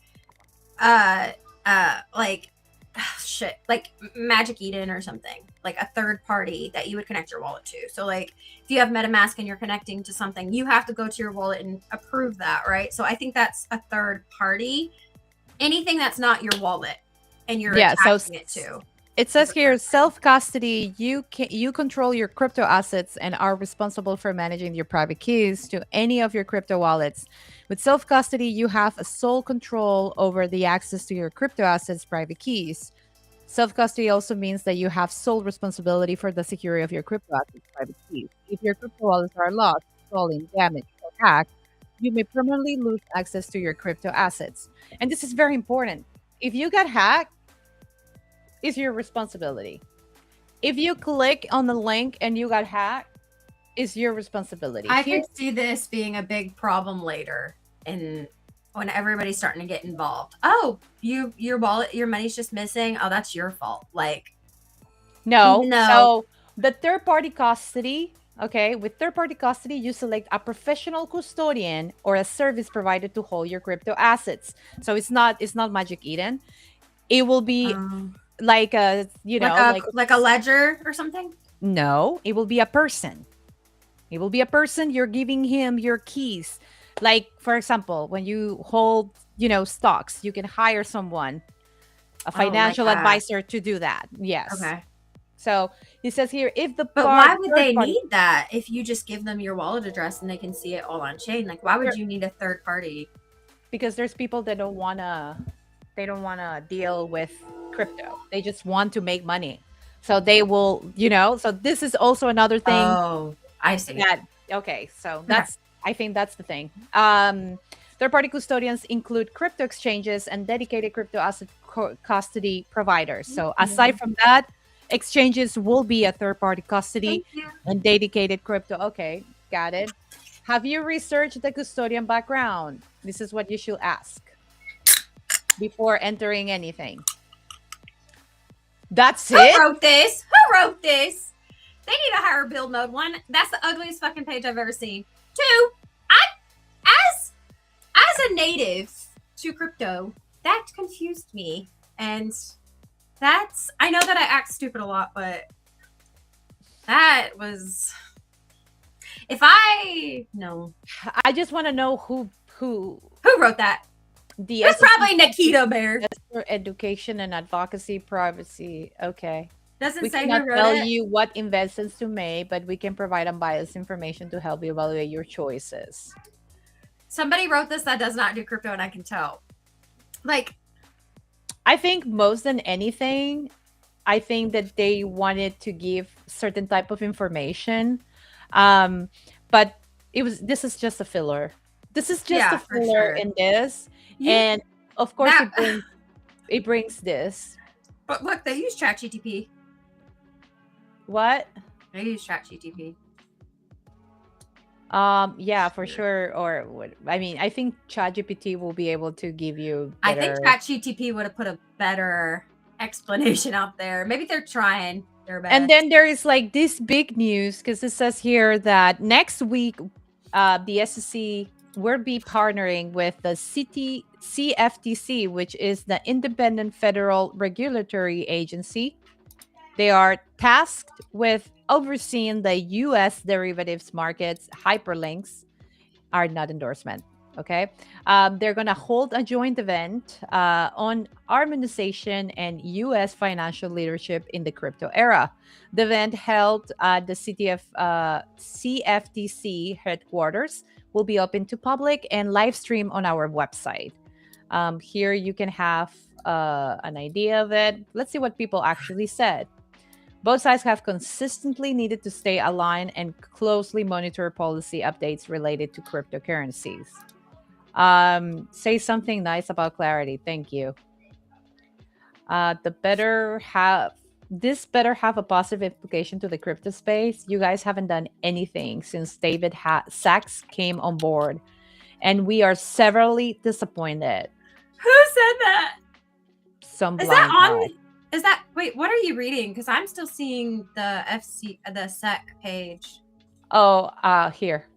shit, like Magic Eden or something, like a third party that you would connect your wallet to. So like if you have MetaMask and you're connecting to something, you have to go to your wallet and approve that, right? So I think that's a third party. Anything that's not your wallet and you're attaching it to. It says here, self-custody, you control your crypto assets and are responsible for managing your private keys to any of your crypto wallets. With self-custody, you have a sole control over the access to your crypto assets' private keys. Self-custody also means that you have sole responsibility for the security of your crypto assets' private keys. If your crypto wallets are lost, stolen, damaged, or hacked, you may permanently lose access to your crypto assets. And this is very important. If you got hacked, it's your responsibility. If you click on the link and you got hacked, it's your responsibility. I could see this being a big problem later, and when everybody's starting to get involved. Oh, your wallet, your money's just missing. Oh, that's your fault. Like, no. So the third party custody. Okay, with third party custody, you select a professional custodian or a service provider to hold your crypto assets. So it's not Magic Eden. It will be like a like a ledger or something. No, it will be a person. It will be a person. You're giving him your keys. Like, for example, when you hold stocks, you can hire someone, a financial advisor, to do that. Yes. Okay. So it says here, but why would they need that if you just give them your wallet address and they can see it all on chain? Like, why would you need a third party? Because there's people that don't wanna deal with crypto. They just want to make money. So they will, so this is also another thing. Oh, I see. Okay. So I think that's the thing. Third-party custodians include crypto exchanges and dedicated crypto asset custody providers. So aside from that, exchanges will be a third-party custody and dedicated crypto. Okay, got it. Have you researched the custodian background? This is what you should ask before entering anything. That's it. Who wrote this? Who wrote this? They need to hire BUIDLmode. One, that's the ugliest fucking page I've ever seen. Two, as a native to crypto, that confused me. And I know that I act stupid a lot, but that was, I just want to know who wrote that. It's probably Nikita Bear. That's for education and advocacy, privacy. Okay. Doesn't we say cannot who wrote tell it. you what investments to make, but we can provide unbiased information to help you evaluate your choices. Somebody wrote this that does not do crypto, and I can tell. Like, I think most than anything, I think that they wanted to give certain type of information, but this is just a filler. This is just a filler in this, and of course it brings this. But look, they use ChatGPT. What? They use ChatGPT. Yeah, for sure. Or I think ChatGPT will be able to give you better... I think ChatGPT would have put a better explanation out there. Maybe they're trying their best. And then there is like this big news, because it says here that next week the SEC will be partnering with the CFTC, which is the Independent Federal Regulatory Agency. They are tasked with overseeing the U.S. derivatives markets. Hyperlinks are not endorsement. Okay. They're going to hold a joint event on harmonization and U.S. financial leadership in the crypto era. The event held at the CFTC headquarters will be open to public and live stream on our website. Here you can have an idea of it. Let's see what people actually said. Both sides have consistently needed to stay aligned and closely monitor policy updates related to cryptocurrencies. Say something nice about clarity. Thank you. This better have a positive implication to the crypto space. You guys haven't done anything since David Sachs came on board, and we are severely disappointed. Who said that? Some blind guy. Is that wait? What are you reading? Because I'm still seeing the SEC page. Oh, here.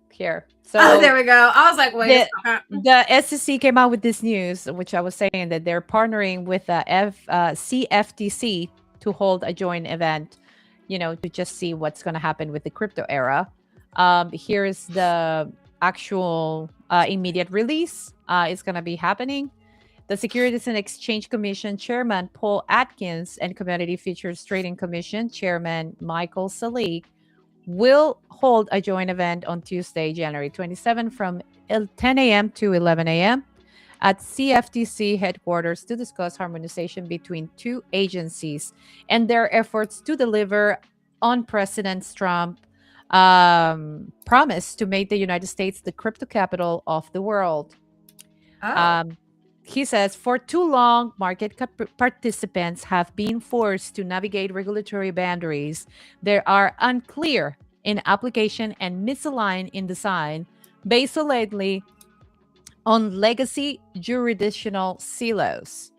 So there we go. I was like, wait. The SEC came out with this news, which I was saying that they're partnering with the CFTC to hold a joint event, to just see what's going to happen with the crypto era. Here's the actual immediate release. It's going to be happening. The Securities and Exchange Commission Chairman Paul Atkins and Commodity Futures Trading Commission Chairman Michael Salik will hold a joint event on Tuesday, January 27 from 10 a.m. to 11 a.m. at CFTC headquarters to discuss harmonization between two agencies and their efforts to deliver on President Trump's promise to make the United States the crypto capital of the world. He says, for too long, market participants have been forced to navigate regulatory boundaries that are unclear in application and misaligned in design based solely on legacy jurisdictional silos,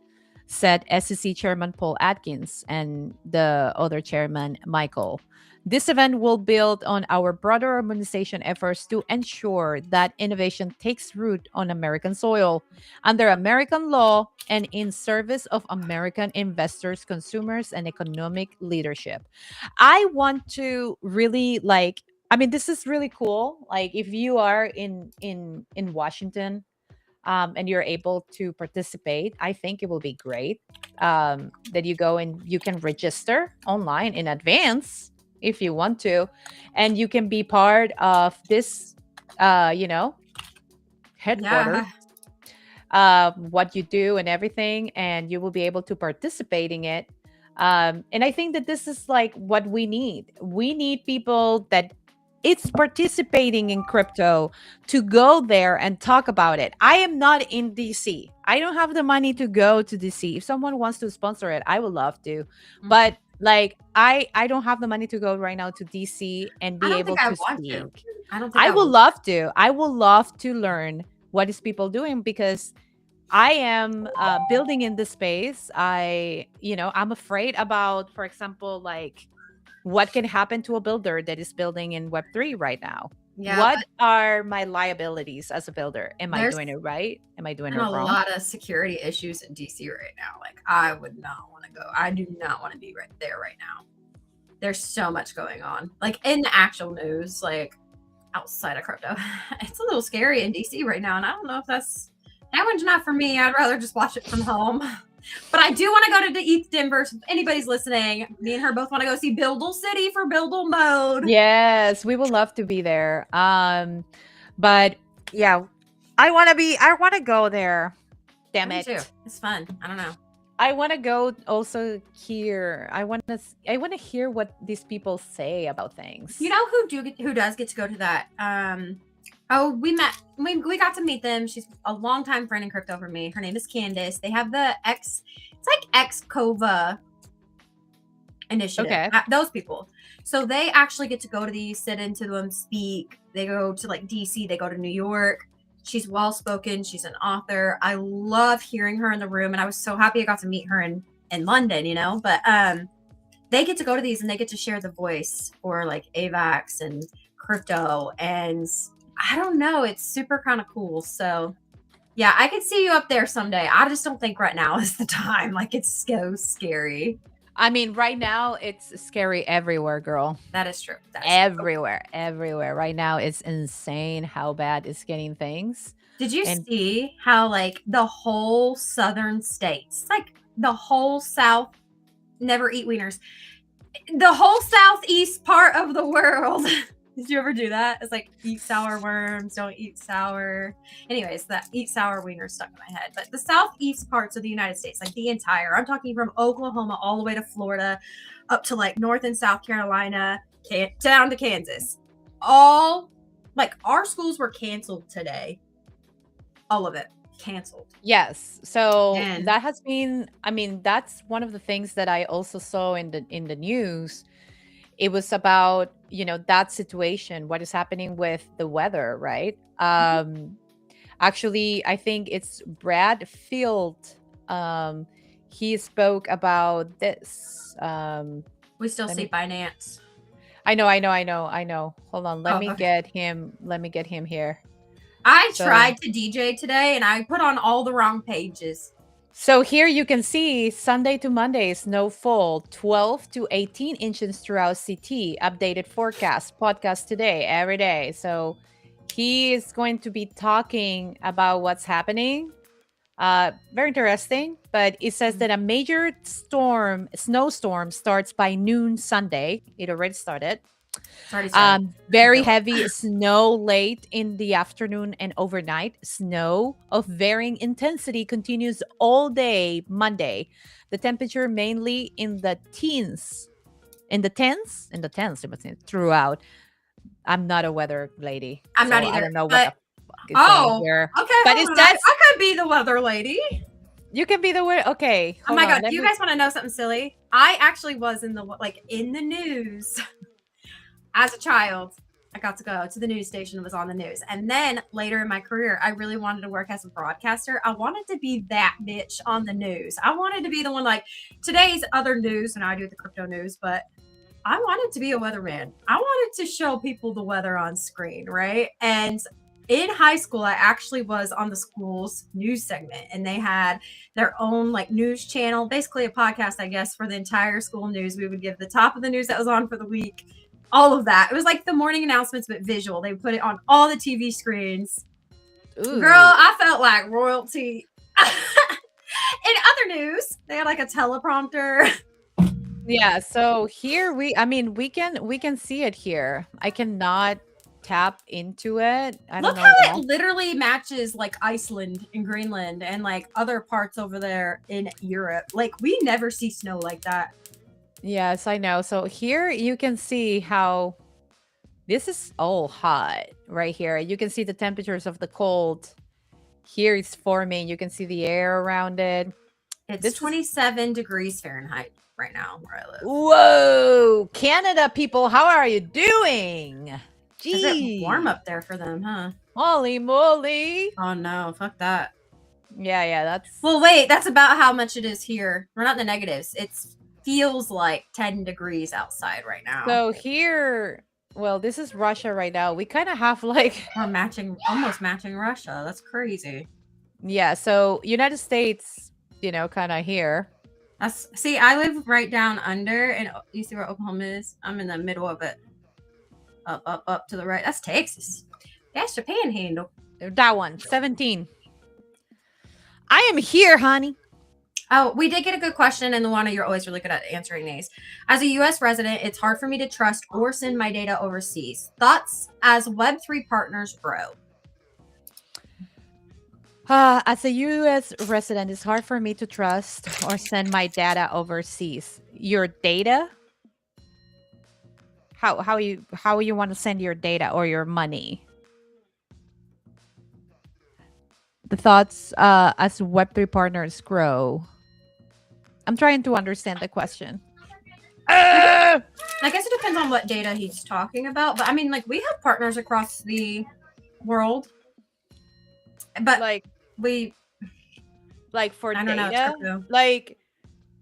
said SEC Chairman Paul Atkins and the other chairman, Michael. This event will build on our broader harmonization efforts to ensure that innovation takes root on American soil, under American law, and in service of American investors, consumers, and economic leadership. I want to really this is really cool. Like, if you are in Washington, and you're able to participate, I think it will be great that you go and you can register online in advance if you want to, and you can be part of this, headquarters, what you do and everything, and you will be able to participate in it. And I think that this is like what we need. We need people that it's participating in crypto to go there and talk about it. I am not in DC. I don't have the money to go to DC. If someone wants to sponsor it, I would love to. Mm-hmm. But I don't have the money to go right now to DC and be able to speak. I would love to. I would love to learn what is people doing, because I am building in this space. I'm afraid about, for example, what can happen to a builder that is building in Web3 right now? Yeah, what are my liabilities as a builder? Am I doing it right? Am I doing it wrong? A lot of security issues in DC right now. I would not want to go. I do not want to be right there right now. There's so much going on. In the actual news, outside of crypto. It's a little scary in DC right now. And I don't know if that one's not for me. I'd rather just watch it from home. But I do want to go to ETH Denver. So if anybody's listening, me and her both want to go see BUIDL City for BUIDLmode. Yes, we would love to be there. But yeah, I want to go there. Damn it. Me too. It's fun. I don't know. I want to go also here. I want to hear what these people say about things. You know who does get to go to that? We got to meet them. She's a longtime friend in crypto for me. Her name is Candace. They have the X-Cova initiative. Okay. Those people. So they actually get to go to these, sit into them, speak. They go to DC. They go to New York. She's well-spoken. She's an author. I love hearing her in the room. And I was so happy I got to meet her in London, but they get to go to these and they get to share the voice for AVAX and crypto. And I don't know. It's super kind of cool. So yeah, I could see you up there someday. I just don't think right now is the time. It's so scary. I mean, right now it's scary everywhere, girl. That is true. Everywhere. Right now it's insane how bad it's getting things. Did you see how the whole southern states, the whole South, never eat wieners, the whole southeast part of the world Did you ever do that? It's like eat sour worms, don't eat sour. Anyways, that eat sour wiener stuck in my head. But the southeast parts of the United States, like the entire, I'm talking from Oklahoma all the way to Florida, up to like North and South Carolina, down to Kansas. All like our schools were canceled today. All of it canceled. Yes. So that has been, I mean, that's one of the things that I also saw in the news. It was about, you know, that situation, what is happening with the weather, right? Actually, I think it's Brad Field. He spoke about this. We still see Binance. I know. Hold on. Let me get him here. I tried to DJ today and I put on all the wrong pages. So here you can see Sunday to Monday, snowfall 12 to 18 inches throughout CT. Updated forecast, podcast today, every day. So he is going to be talking about what's happening. Very interesting. But it says that a major snowstorm starts by noon Sunday. It already started. Very heavy snow late in the afternoon and overnight. Snow of varying intensity continues all day Monday. The temperature mainly in the teens. In the tens throughout. I'm not a weather lady. I'm not either. I don't know what the fuck is saying here. Okay. But it says I could be the weather lady. You can be the weather. Okay. Oh my God. Do you guys want to know something silly? I actually was in the news. As a child, I got to go to the news station that was on the news. And then later in my career, I really wanted to work as a broadcaster. I wanted to be that bitch on the news. I wanted to be the one like today's other news, and I do the crypto news, but I wanted to be a weatherman. I wanted to show people the weather on screen, right? And in high school, I actually was on the school's news segment, and they had their own like news channel, basically a podcast, I guess, for the entire school news. We would give the top of the news that was on for the week. All of that. It was like the morning announcements, but visual. They put it on all the TV screens. Ooh. Girl, I felt like royalty. In other news, they had like a teleprompter. Yeah. So here we can see it here. I cannot tap into it. Look how it literally matches like Iceland and Greenland and like other parts over there in Europe. Like we never see snow like that. Yes, I know. So here you can see how this is all hot right here. You can see the temperatures of the cold. Here it's forming. You can see the air around it. It's 27 degrees Fahrenheit right now where I live. Whoa, Canada people, how are you doing? Jeez. Is it warm up there for them, huh? Holy moly. Oh no, fuck that. Yeah, that's... Well, wait, that's about how much it is here. We're not in the negatives. It's feels like 10 degrees outside right now. So here, well, this is Russia right now. We kind of have like we're almost matching Russia. That's crazy. Yeah, so United States, you know, kind of here. See, I live right down under, and you see where Oklahoma is? I'm in the middle of it. Up to the right. That's Texas. That's the panhandle. That one, 17. I am here, honey. Oh, we did get a good question, and Luana, you're always really good at answering these. As a U.S. resident, it's hard for me to trust or send my data overseas. Thoughts as Web3 partners grow? As a U.S. resident, it's hard for me to trust or send my data overseas. Your data? How you want to send your data or your money? The thoughts as Web3 partners grow. I'm trying to understand the question. I guess it depends on what data he's talking about. But I mean, like, we have partners across the world. But like for data, like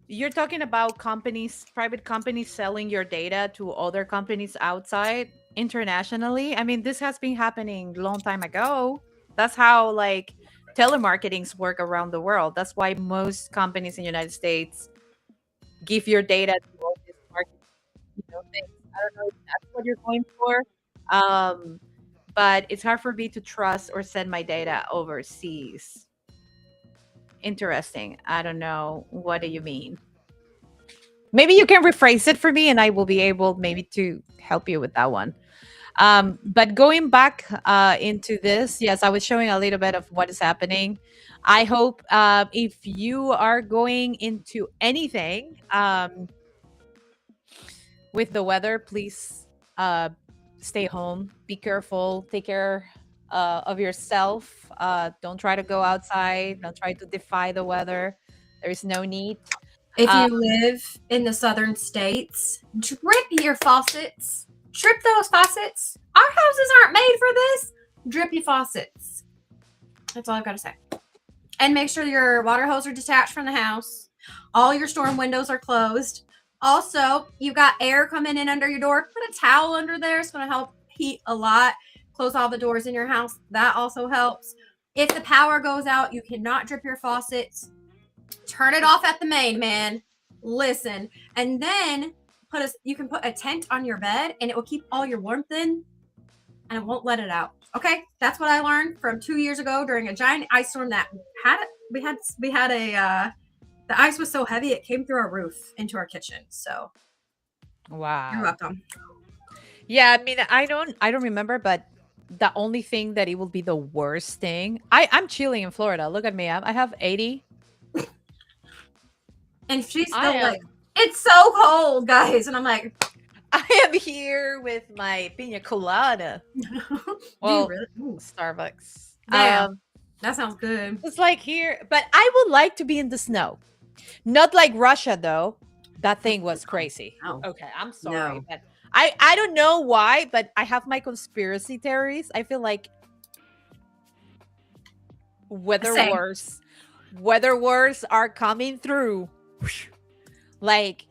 you're talking about companies, private companies selling your data to other companies outside internationally. I mean, this has been happening a long time ago. That's how like telemarketings work around the world. That's why most companies in the United States give your data to all these market, things. I don't know if that's what you're going for. But it's hard for me to trust or send my data overseas. Interesting. I don't know. What do you mean? Maybe you can rephrase it for me and I will be able maybe to help you with that one. But going back into this, yes, I was showing a little bit of what is happening. I hope if you are going into anything with the weather, please stay home, be careful, take care of yourself. Don't try to go outside, don't try to defy the weather. There is no need. If you live in the southern states, drip your faucets. Drip those faucets. Our houses aren't made for this. Drip your faucets. That's all I've got to say. And make sure your water hose are detached from the house. All your storm windows are closed. Also, you've got air coming in under your door. Put a towel under there. It's going to help heat a lot. Close all the doors in your house. That also helps. If the power goes out, you cannot drip your faucets. Turn it off at the main, man. Listen. And then you can put a tent on your bed and it will keep all your warmth in and it won't let it out. Okay? That's what I learned from 2 years ago during a giant ice storm that we had the ice was so heavy it came through our roof into our kitchen. So wow. You're welcome. Yeah, I mean, I don't remember, but the only thing that it will be the worst thing. I'm chilling in Florida. Look at me. I have 80. And she's still like, it's so cold, guys. And I'm like, I am here with my pina colada. Well, really? Starbucks. Damn, that sounds good. It's like here, but I would like to be in the snow. Not like Russia, though. That thing was crazy. No. Okay, I'm sorry. No. But I don't know why, but I have my conspiracy theories. I feel like weather wars are coming through. Like,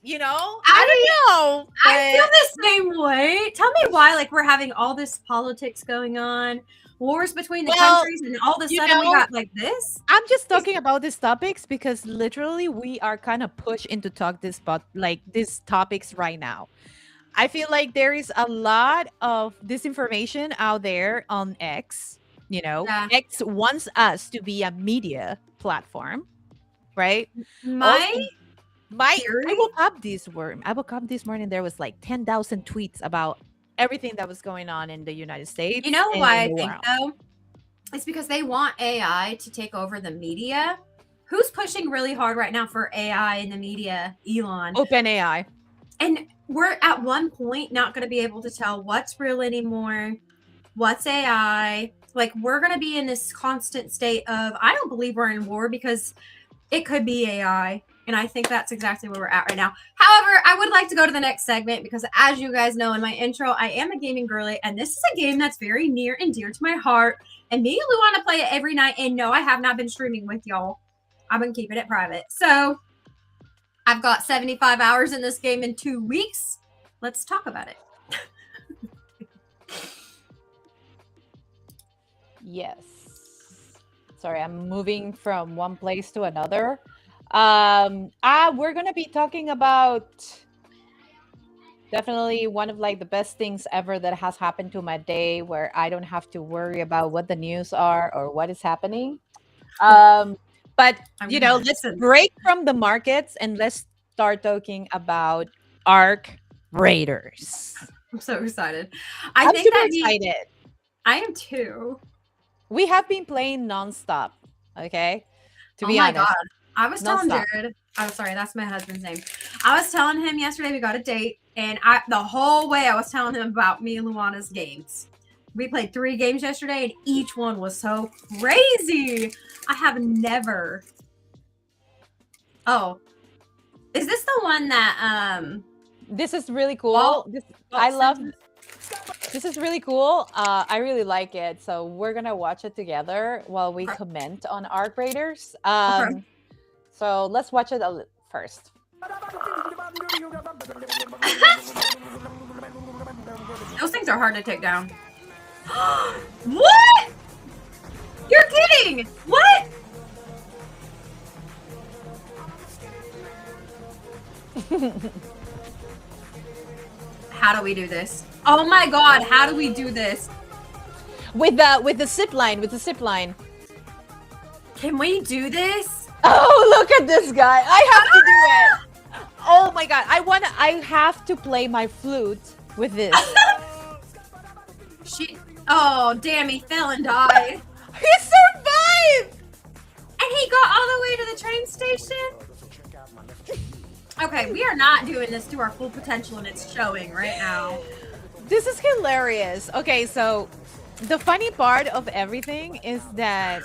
you know, I don't know. I feel the same way. Tell me why, like, we're having all this politics going on, wars between the countries, and all of a sudden we got like this. I'm just talking about these topics because literally we are kind of pushed into talk these topics right now. I feel like there is a lot of disinformation out there on X. You know, X wants us to be a media platform, right? I woke up this morning. There was like 10,000 tweets about everything that was going on in the United States. You know why I think though? It's because they want AI to take over the media. Who's pushing really hard right now for AI in the media? Elon. OpenAI. And we're at one point not going to be able to tell what's real anymore, what's AI. Like, we're going to be in this constant state of, I don't believe we're in war because it could be AI. And I think that's exactly where we're at right now. However, I would like to go to the next segment because, as you guys know in my intro, I am a gaming girly, and this is a game that's very near and dear to my heart. And me and Lou want to play it every night. And no, I have not been streaming with y'all. I've been keeping it private. So I've got 75 hours in this game in 2 weeks. Let's talk about it. Yes. Sorry, I'm moving from one place to another. We're gonna be talking about definitely one of like the best things ever that has happened to my day, where I don't have to worry about what the news are or what is happening. But you know, let's break from the markets and let's start talking about Arc Raiders. I'm so excited. I'm super excited. I am too. We have been playing nonstop. Okay, to be honest. God. I was telling Jared, I'm sorry, that's my husband's name. I was telling him yesterday we got a date, and the whole way I was telling him about me and Luana's games. We played 3 games yesterday, and each one was so crazy. I have never. Oh, is this the one that This is really cool. I love. This is really cool. I really like it. So we're gonna watch it together while we comment on Arc Raiders. Okay. So let's watch it first. Those things are hard to take down. What? You're kidding! What? How do we do this? Oh my God! How do we do this? With the zip line. With the zip line. Can we do this? Oh, look at this guy. I have to do it. Oh my God. I have to play my flute with this. Oh, damn, he fell and died. He survived! And he got all the way to the train station? Okay, we are not doing this to our full potential, and it's showing right now. This is hilarious. Okay, so the funny part of everything is that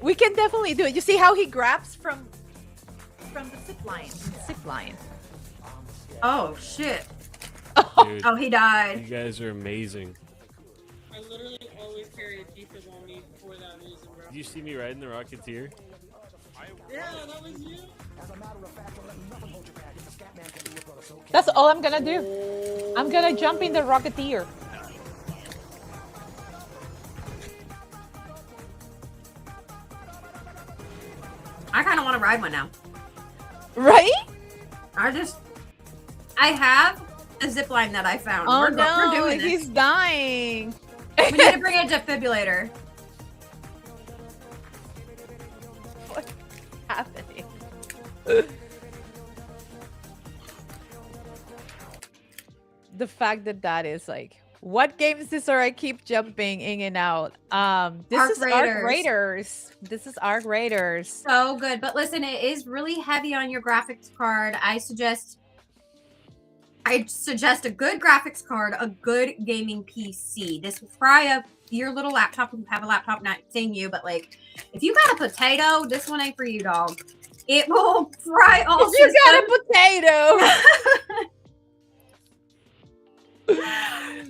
we can definitely do it. You see how he grabs from the zip line. Oh, shit. Dude, Oh, he died. you guys are amazing. I literally always carry a defib on me for that reason, bro. Did you see me riding the Rocketeer? Yeah, that was you. That's all I'm gonna do. I'm gonna jump in the Rocketeer. I kind of want to ride one now. Right? I have a zip line that I found. Oh We're no, doing this. he's dying. We need to bring a defibrillator. What's happening? The fact that is like, what game is this where I keep jumping in and out? This is Arc Raiders. This is Arc Raiders. So good. But listen, it is really heavy on your graphics card. I suggest a good graphics card, a good gaming PC. This will fry up your little laptop. You have a laptop, not saying you, but like, if you got a potato, this one ain't for you, dog. It will fry all systems. You got a potato.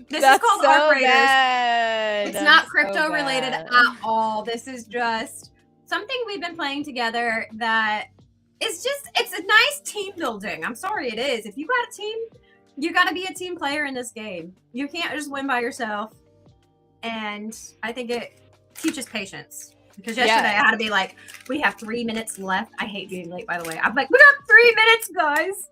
This is called so Arc Raiders. Bad. It's not crypto related at all. This is just something we've been playing together that is just, it's a nice team building. I'm sorry it is. If you got a team, you got to be a team player in this game. You can't just win by yourself. And I think it teaches patience. Because yesterday I had to be like, we have 3 minutes left. I hate being late, by the way. I'm like, we got 3 minutes, guys.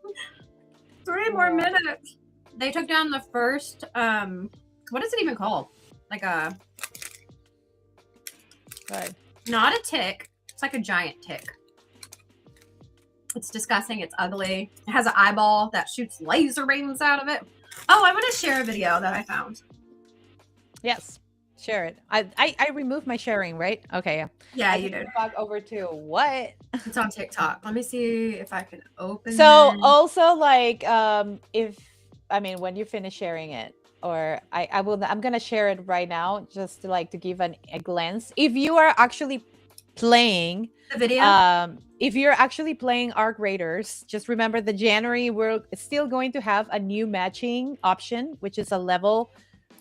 3 more minutes. They took down the first, what is it even called? Like a, not a tick. It's like a giant tick. It's disgusting. It's ugly. It has an eyeball that shoots laser beams out of it. Oh, I want to share a video that I found. Yes, share it. I removed my sharing, right? Okay, yeah. Yeah, you did. Back over to what? It's on TikTok. Let me see if I can open it. So also like, when you finish sharing it, or I'm gonna share it right now, just to like to give a glance. If you are actually playing the video, if you're actually playing Arc Raiders, just remember the January we're still going to have a new matching option, which is a level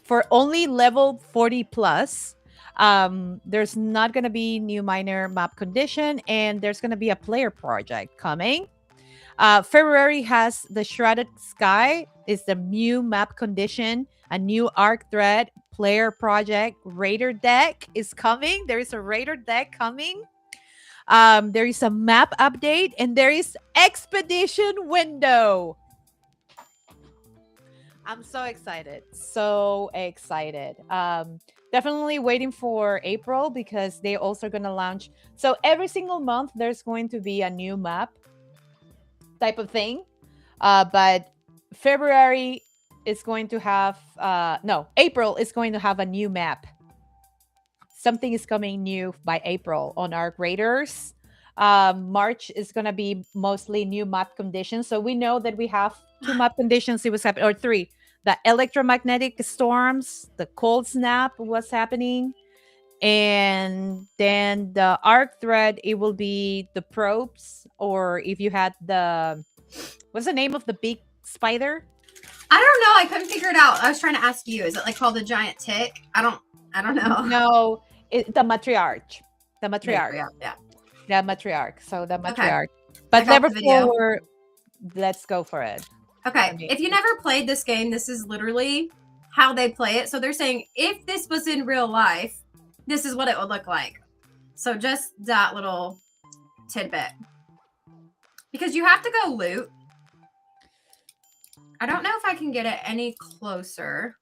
for only level 40 plus. There's not going to be new minor map condition, and there's going to be a player project coming. February has the Shrouded Sky, is the new map condition, a new arc thread, player project, Raider deck is coming. There is a Raider deck coming. There is a map update, and there is expedition window. I'm so excited. So excited. Definitely waiting for April, because they also going to launch. So every single month, there's going to be a new map type of thing. But February is going to have, April is going to have a new map. Something is coming new by April on Arc Raiders. March is going to be mostly new map conditions. So we know that we have 2 map conditions. It was happening, or 3. The electromagnetic storms, the cold snap was happening. And then the arc thread, it will be the probes, or if you had the, what's the name of the big spider? I don't know. I couldn't figure it out. I was trying to ask you. Is it like called the giant tick? I don't know. No, the matriarch. The matriarch. Yeah. The matriarch. So the matriarch. Okay. But never forward. Let's go for it. Okay. If you never played this game, this is literally how they play it. So they're saying, if this was in real life, this is what it would look like. So just that little tidbit. Because you have to go loot. I don't know if I can get it any closer.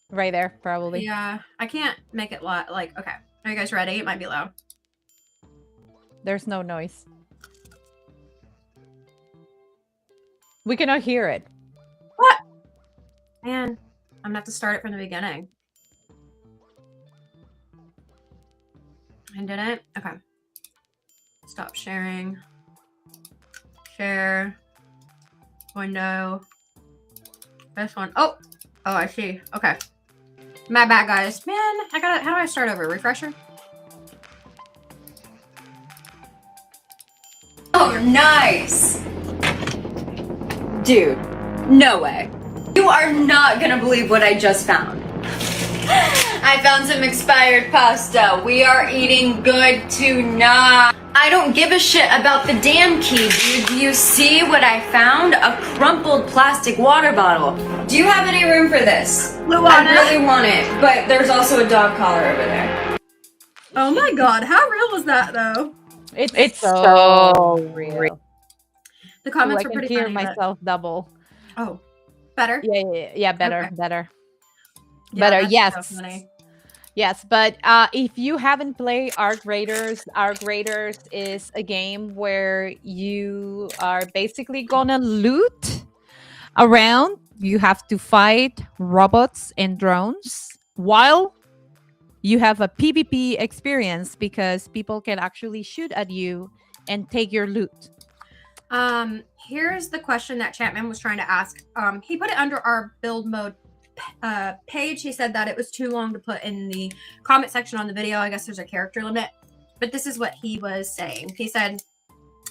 Right there, probably. Yeah, I can't make it like, okay. Are you guys ready? It might be loud. There's no noise. We cannot hear it. What? Man, I'm gonna have to start it from the beginning. I didn't? Okay. Stop sharing. Share. Window. This one. Oh, I see. Okay. My bad, guys. Man, how do I start over? Refresher? Oh, nice. Dude, no way. You are not gonna believe what I just found. I found some expired pasta. We are eating good tonight. I don't give a shit about the damn key, dude. Do you see what I found? A crumpled plastic water bottle. Do you have any room for this? Luana. I really want it, but there's also a dog collar over there. Oh my god, how real was that though? It's so real. The comments were pretty funny. I can hear funny, myself double. Oh, better? Yeah, better, Okay. better. Yeah, Better, that's yes. so funny. Yes, but if you haven't played Arc Raiders is a game where you are basically gonna loot around. You have to fight robots and drones while you have a PvP experience because people can actually shoot at you and take your loot. Here's the question that Chapman was trying to ask. He put it under our build mode page. He said that it was too long to put in the comment section on the video. I guess there's a character limit, but this is what he was saying. He said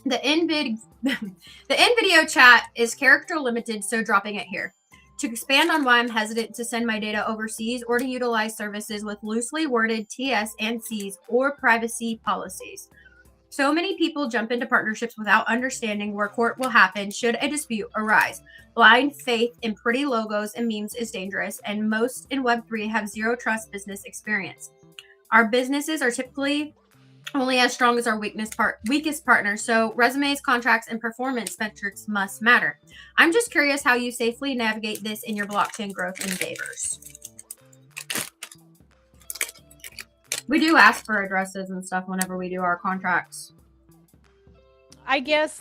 the in video chat is character limited, so dropping it here. To expand on why I'm hesitant to send my data overseas or to utilize services with loosely worded TS and Cs or privacy policies. So many people jump into partnerships without understanding where court will happen should a dispute arise. Blind faith in pretty logos and memes is dangerous, and most in Web3 have zero trust business experience. Our businesses are typically only as strong as our weakest partner, so resumes, contracts, and performance metrics must matter. I'm just curious how you safely navigate this in your blockchain growth endeavors. We do ask for addresses and stuff whenever we do our contracts. I guess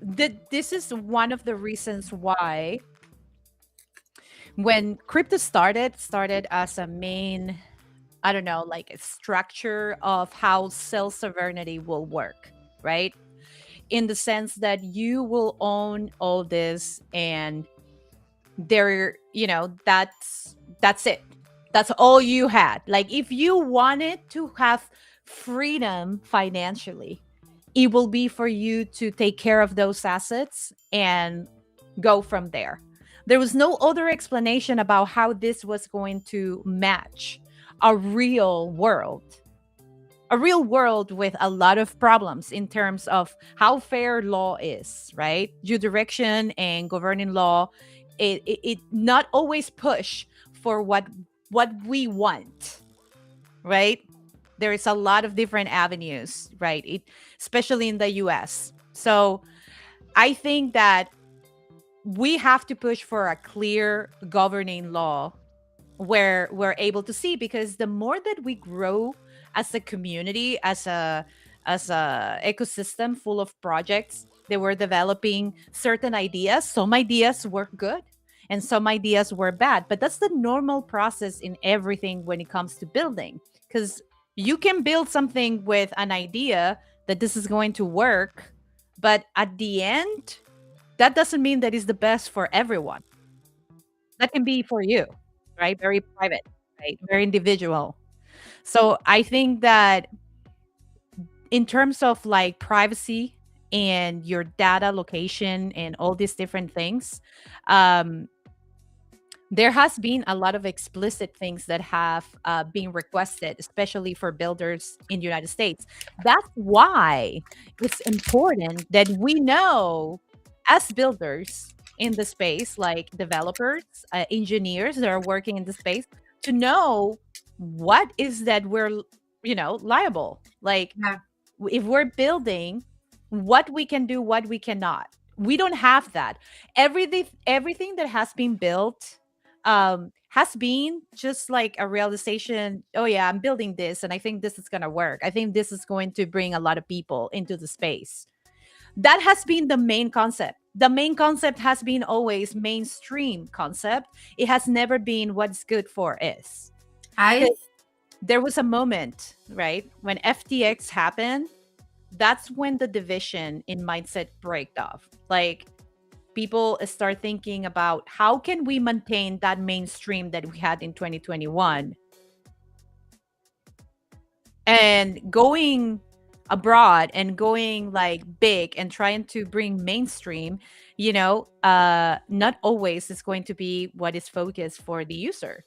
this is one of the reasons why when crypto started as a main, I don't know, like a structure of how self-sovereignty will work, right? In the sense that you will own all this and there, that's it. That's all you had. Like if you wanted to have freedom financially, it will be for you to take care of those assets and go from there. There was no other explanation about how this was going to match a real world with a lot of problems in terms of how fair law is, right? Jurisdiction and governing law, it not always push for what we want, right? There is a lot of different avenues, right? Especially in the US. So I think that we have to push for a clear governing law where we're able to see, because the more that we grow as a community, as a ecosystem full of projects that were developing certain ideas, some ideas were good and some ideas were bad, but that's the normal process in everything when it comes to building, because you can build something with an idea that this is going to work, but at the end, that doesn't mean that it's the best for everyone. That can be for you, right? Very private, right? Very individual. So I think that in terms of like privacy and your data location and all these different things, there has been a lot of explicit things that have been requested, especially for builders in the United States. That's why it's important that we know, as builders in the space, like developers, engineers that are working in the space, to know what is that we're, liable. Like, if we're building, what we can do, what we cannot. We don't have that. Everything that has been built has been just like a realization, oh yeah, I'm building this and I think this is going to work. I think this is going to bring a lot of people into the space. That has been the main concept. the main concept has been always mainstream concept. It has never been what's good for is. There was a moment, right, when FTX happened. That's when the division in mindset break off. Like, people start thinking about how can we maintain that mainstream that we had in 2021, and going abroad and going like big and trying to bring mainstream, not always is going to be what is focused for the user.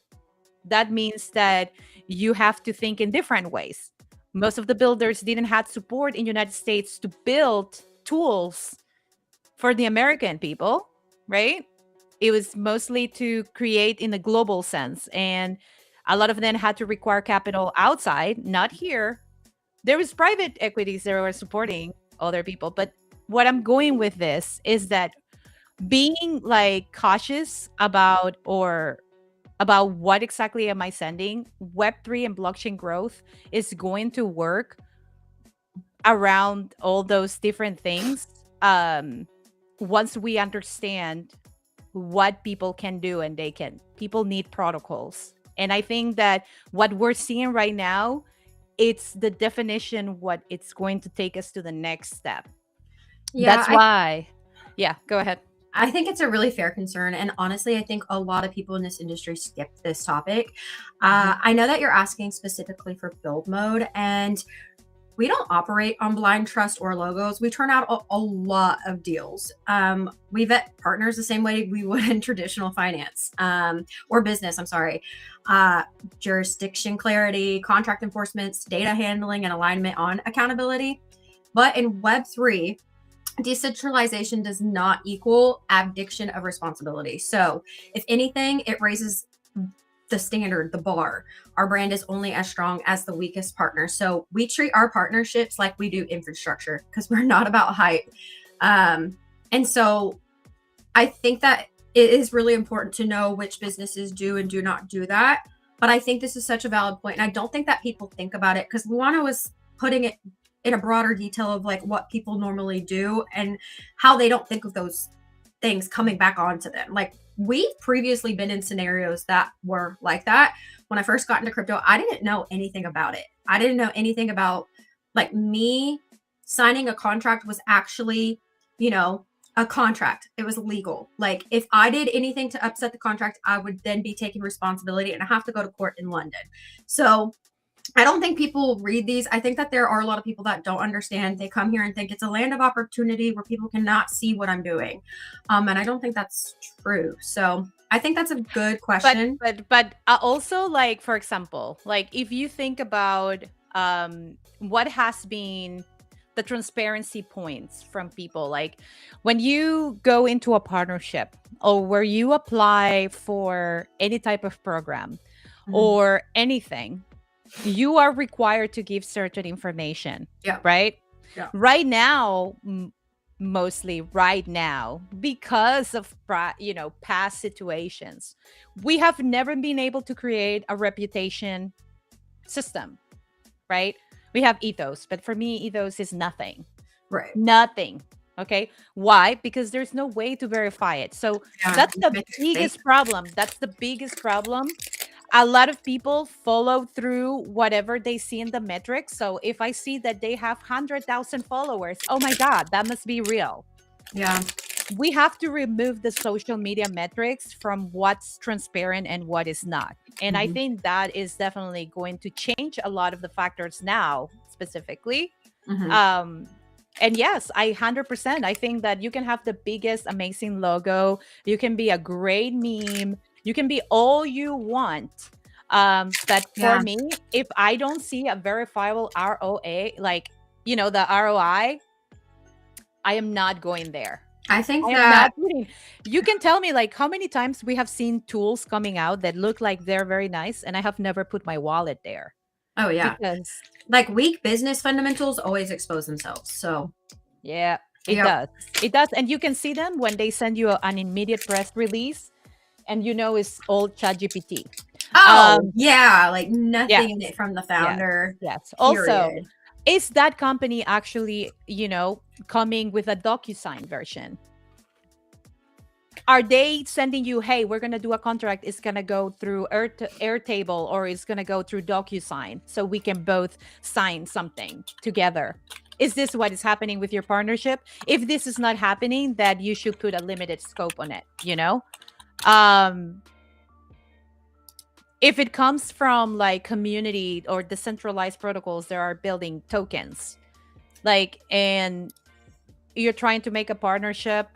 That means that you have to think in different ways. Most of the builders didn't have support in United States to build tools for the American people, right? It was mostly to create in a global sense. And a lot of them had to require capital outside, not here. There was private equities that were supporting other people. But what I'm going with this is that being like cautious about what exactly am I sending, Web3 and blockchain growth is going to work around all those different things. Once we understand what people can do, and people need protocols. And I think that what we're seeing right now, it's the definition what it's going to take us to the next step. Yeah, that's why. Yeah, go ahead. I think it's a really fair concern. And honestly, I think a lot of people in this industry skip this topic. I know that you're asking specifically for BUIDLmode, and we don't operate on blind trust or logos. We turn out a lot of deals. We vet partners the same way we would in traditional finance or business, jurisdiction clarity, contract enforcements, data handling, and alignment on accountability. But in Web3, decentralization does not equal abdication of responsibility. So if anything, it raises the standard, the bar. Our brand is only as strong as the weakest partner. So we treat our partnerships like we do infrastructure, because we're not about hype. And so I think that it is really important to know which businesses do and do not do that. But I think this is such a valid point. And I don't think that people think about it, because Luana was putting it in a broader detail of like what people normally do and how they don't think of those things coming back onto them. Like, we've previously been in scenarios that were like that. When I first got into crypto, I didn't know anything about it. I didn't know anything about, like, me signing a contract was actually, a contract. It was legal. Like, if I did anything to upset the contract, I would then be taking responsibility and I have to go to court in London. So I don't think people read these. I think that there are a lot of people that don't understand. They come here and think it's a land of opportunity where people cannot see what I'm doing. And I don't think that's true. So I think that's a good question. But also, like, for example, like, if you think about what has been the transparency points from people, like when you go into a partnership or where you apply for any type of program or anything, you are required to give certain information. Yeah. Right. Yeah. Right now, mostly right now, because of past situations, we have never been able to create a reputation system. Right. We have ethos, but for me, ethos is nothing. Right. Nothing. Okay. Why? Because there's no way to verify it. So that's the biggest problem. That's the biggest problem. A lot of people follow through whatever they see in the metrics. So if I see that they have 100,000 followers, oh my God, that must be real. Yeah. We have to remove the social media metrics from what's transparent and what is not. And I think that is definitely going to change a lot of the factors now, specifically. And yes, 100%. I think that you can have the biggest, amazing logo. You can be a great meme. You can be all you want. But for me, if I don't see a verifiable ROA, like, the ROI, I am not going there. I think that you can tell me, like, how many times we have seen tools coming out that look like they're very nice, and I have never put my wallet there. Oh yeah, because like weak business fundamentals always expose themselves. So yeah, it does, and you can see them when they send you an immediate press release, and it's old ChatGPT. Yeah, like nothing in it from the founder. Yes. Also, is that company actually, coming with a DocuSign version? Are they sending you, hey, we're going to do a contract, it's going to go through Airtable or it's going to go through DocuSign so we can both sign something together? Is this what is happening with your partnership? If this is not happening, that you should put a limited scope on it, you know? If it comes from like community or decentralized protocols that are building tokens, like, and you're trying to make a partnership,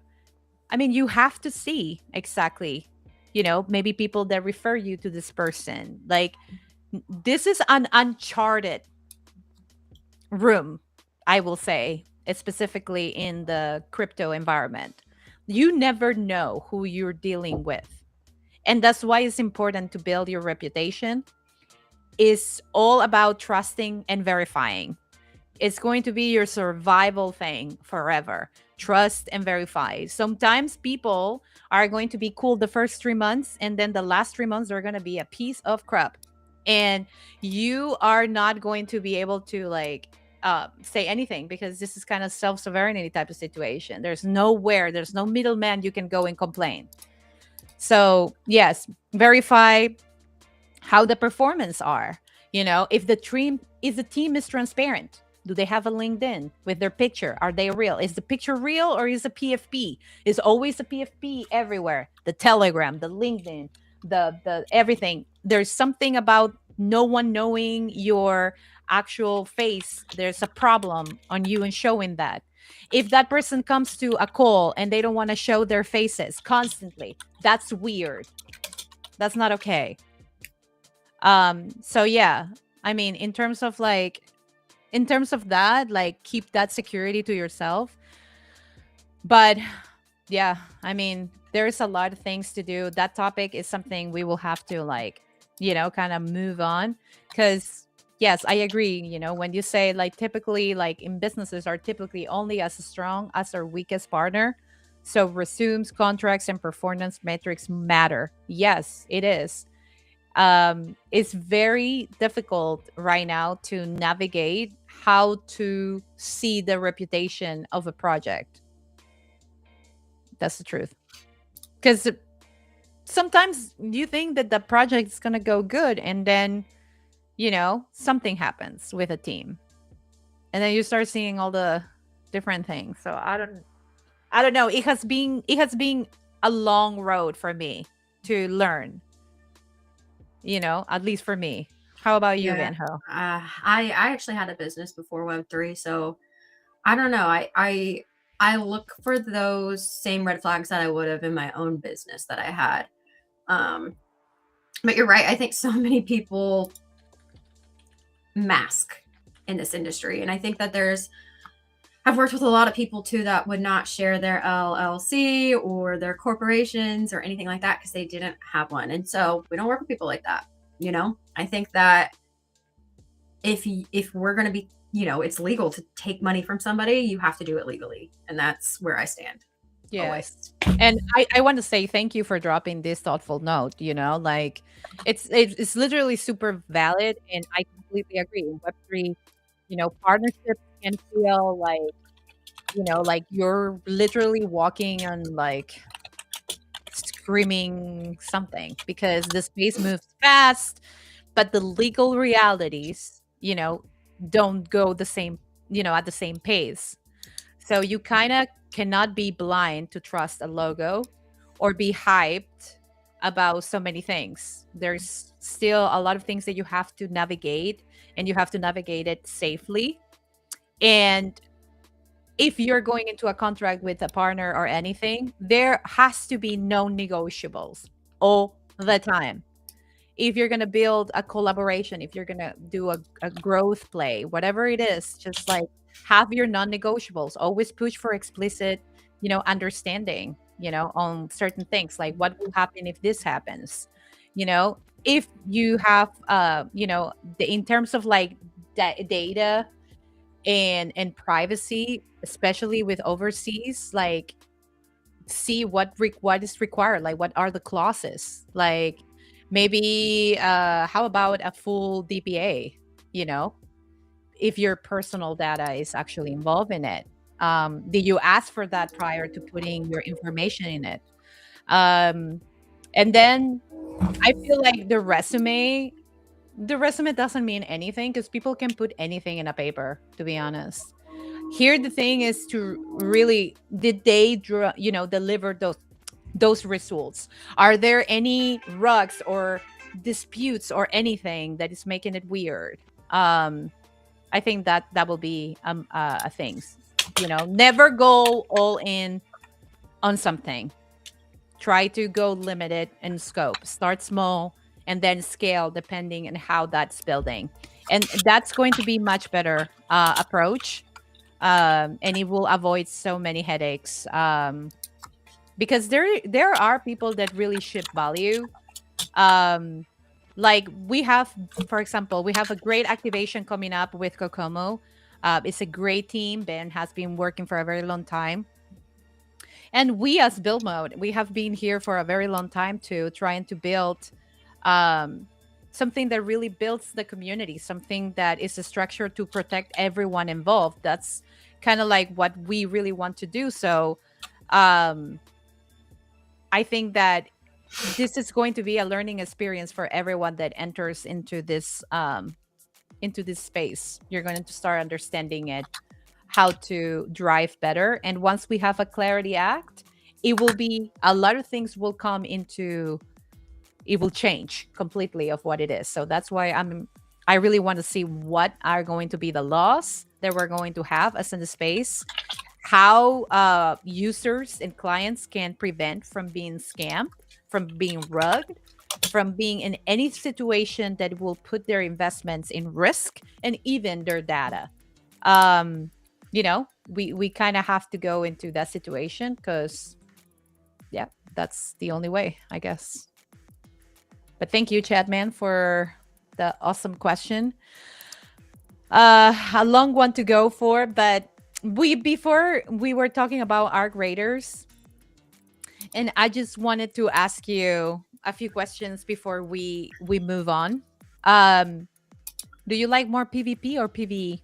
I mean, you have to see exactly, you know, maybe people that refer you to this person. Like, this is an uncharted room, I will say, specifically in the crypto environment. You never know who you're dealing with. And that's why it's important to build your reputation. It's all about trusting and verifying. It's going to be your survival thing forever. Trust and verify. Sometimes people are going to be cool the first 3 months, and then the last 3 months are going to be a piece of crap. And you are not going to be able to like say anything, because this is kind of self-sovereignty type of situation. There's no middleman you can go and complain. So yes, verify how the performance are. You know, if the team is transparent, do they have a LinkedIn with their picture? Are they real? Is the picture real or is it PFP? Is always a PFP everywhere? The Telegram, the LinkedIn, the everything. There's something about no one knowing your actual face. There's a problem on you and showing that. If that person comes to a call and they don't want to show their faces constantly, that's weird. That's not okay. So yeah, I mean, in terms of that, like, keep that security to yourself. But yeah, I mean, there's a lot of things to do. That topic is something we will have to, like, you know, kind of move on, because yes, I agree. You know, when you say like typically, like in businesses are typically only as strong as their weakest partner. So resumes, contracts, and performance metrics matter. Yes, it is. It's very difficult right now to navigate how to see the reputation of a project. That's the truth. Because sometimes you think that the project is going to go good, and then, you know, something happens with a team, and then you start seeing all the different things. So I don't know. It has been a long road for me to learn, you know, at least for me. How about you, Vanho? I actually had a business before Web3, so I don't know. I look for those same red flags that I would have in my own business that I had. But you're right. I think so many people mask in this industry, and I think that I've worked with a lot of people too that would not share their LLC or their corporations or anything like that because they didn't have one. And so we don't work with people like that. You know, I think that if we're going to be, you know, it's legal to take money from somebody, you have to do it legally. And that's where I stand. Yes. Always. And I want to say thank you for dropping this thoughtful note. You know, like it's literally super valid. And I completely agree. In Web3, you know, partnerships can feel like, you know, like you're literally walking on like screaming something, because the space moves fast, but the legal realities, you know, don't go the same, you know, at the same pace. So you kind of cannot be blind to trust a logo or be hyped about so many things. There's still a lot of things that you have to navigate, and you have to navigate it safely. And if you're going into a contract with a partner or anything, there has to be no negotiables all the time. If you're going to build a collaboration, if you're going to do a growth play, whatever it is, just like have your non-negotiables. Always push for explicit, you know, understanding, you know, on certain things, like what will happen if this happens, you know, if you have, you know, in terms of like data and privacy, especially with overseas, like see what is required, like what are the clauses, like maybe how about a full DPA, you know, if your personal data is actually involved in it. Did you ask for that prior to putting your information in it? Um, and then I feel like the resume doesn't mean anything because people can put anything in a paper, to be honest. Here the thing is to really, did they deliver those results? Are there any rugs or disputes or anything that is making it weird? I think that will be a thing. Never go all in on something. Try to go limited in scope. Start small and then scale depending on how that's building. And that's going to be much better approach. And it will avoid so many headaches. Because there are people that really ship value. Like we have, for example, we have a great activation coming up with Kokomo. It's a great team. Ben has been working for a very long time. And we as BUIDLmode, we have been here for a very long time too, trying to build something that really builds the community, something that is a structure to protect everyone involved. That's kind of like what we really want to do. So I think that this is going to be a learning experience for everyone that enters into this space. You're going to start understanding it, how to drive better. And once we have a clarity act, it will be a lot of things will come into, it will change completely of what it is. So that's why I really want to see what are going to be the laws that we're going to have as in the space, how users and clients can prevent from being scammed, from being rugged, from being in any situation that will put their investments in risk and even their data. We kind of have to go into that situation because, yeah, that's the only way, I guess. But thank you, Chadman, for the awesome question. A long one to go for, but before we were talking about our graders, and I just wanted to ask you a few questions before we move on. Do you like more PvP or PvE?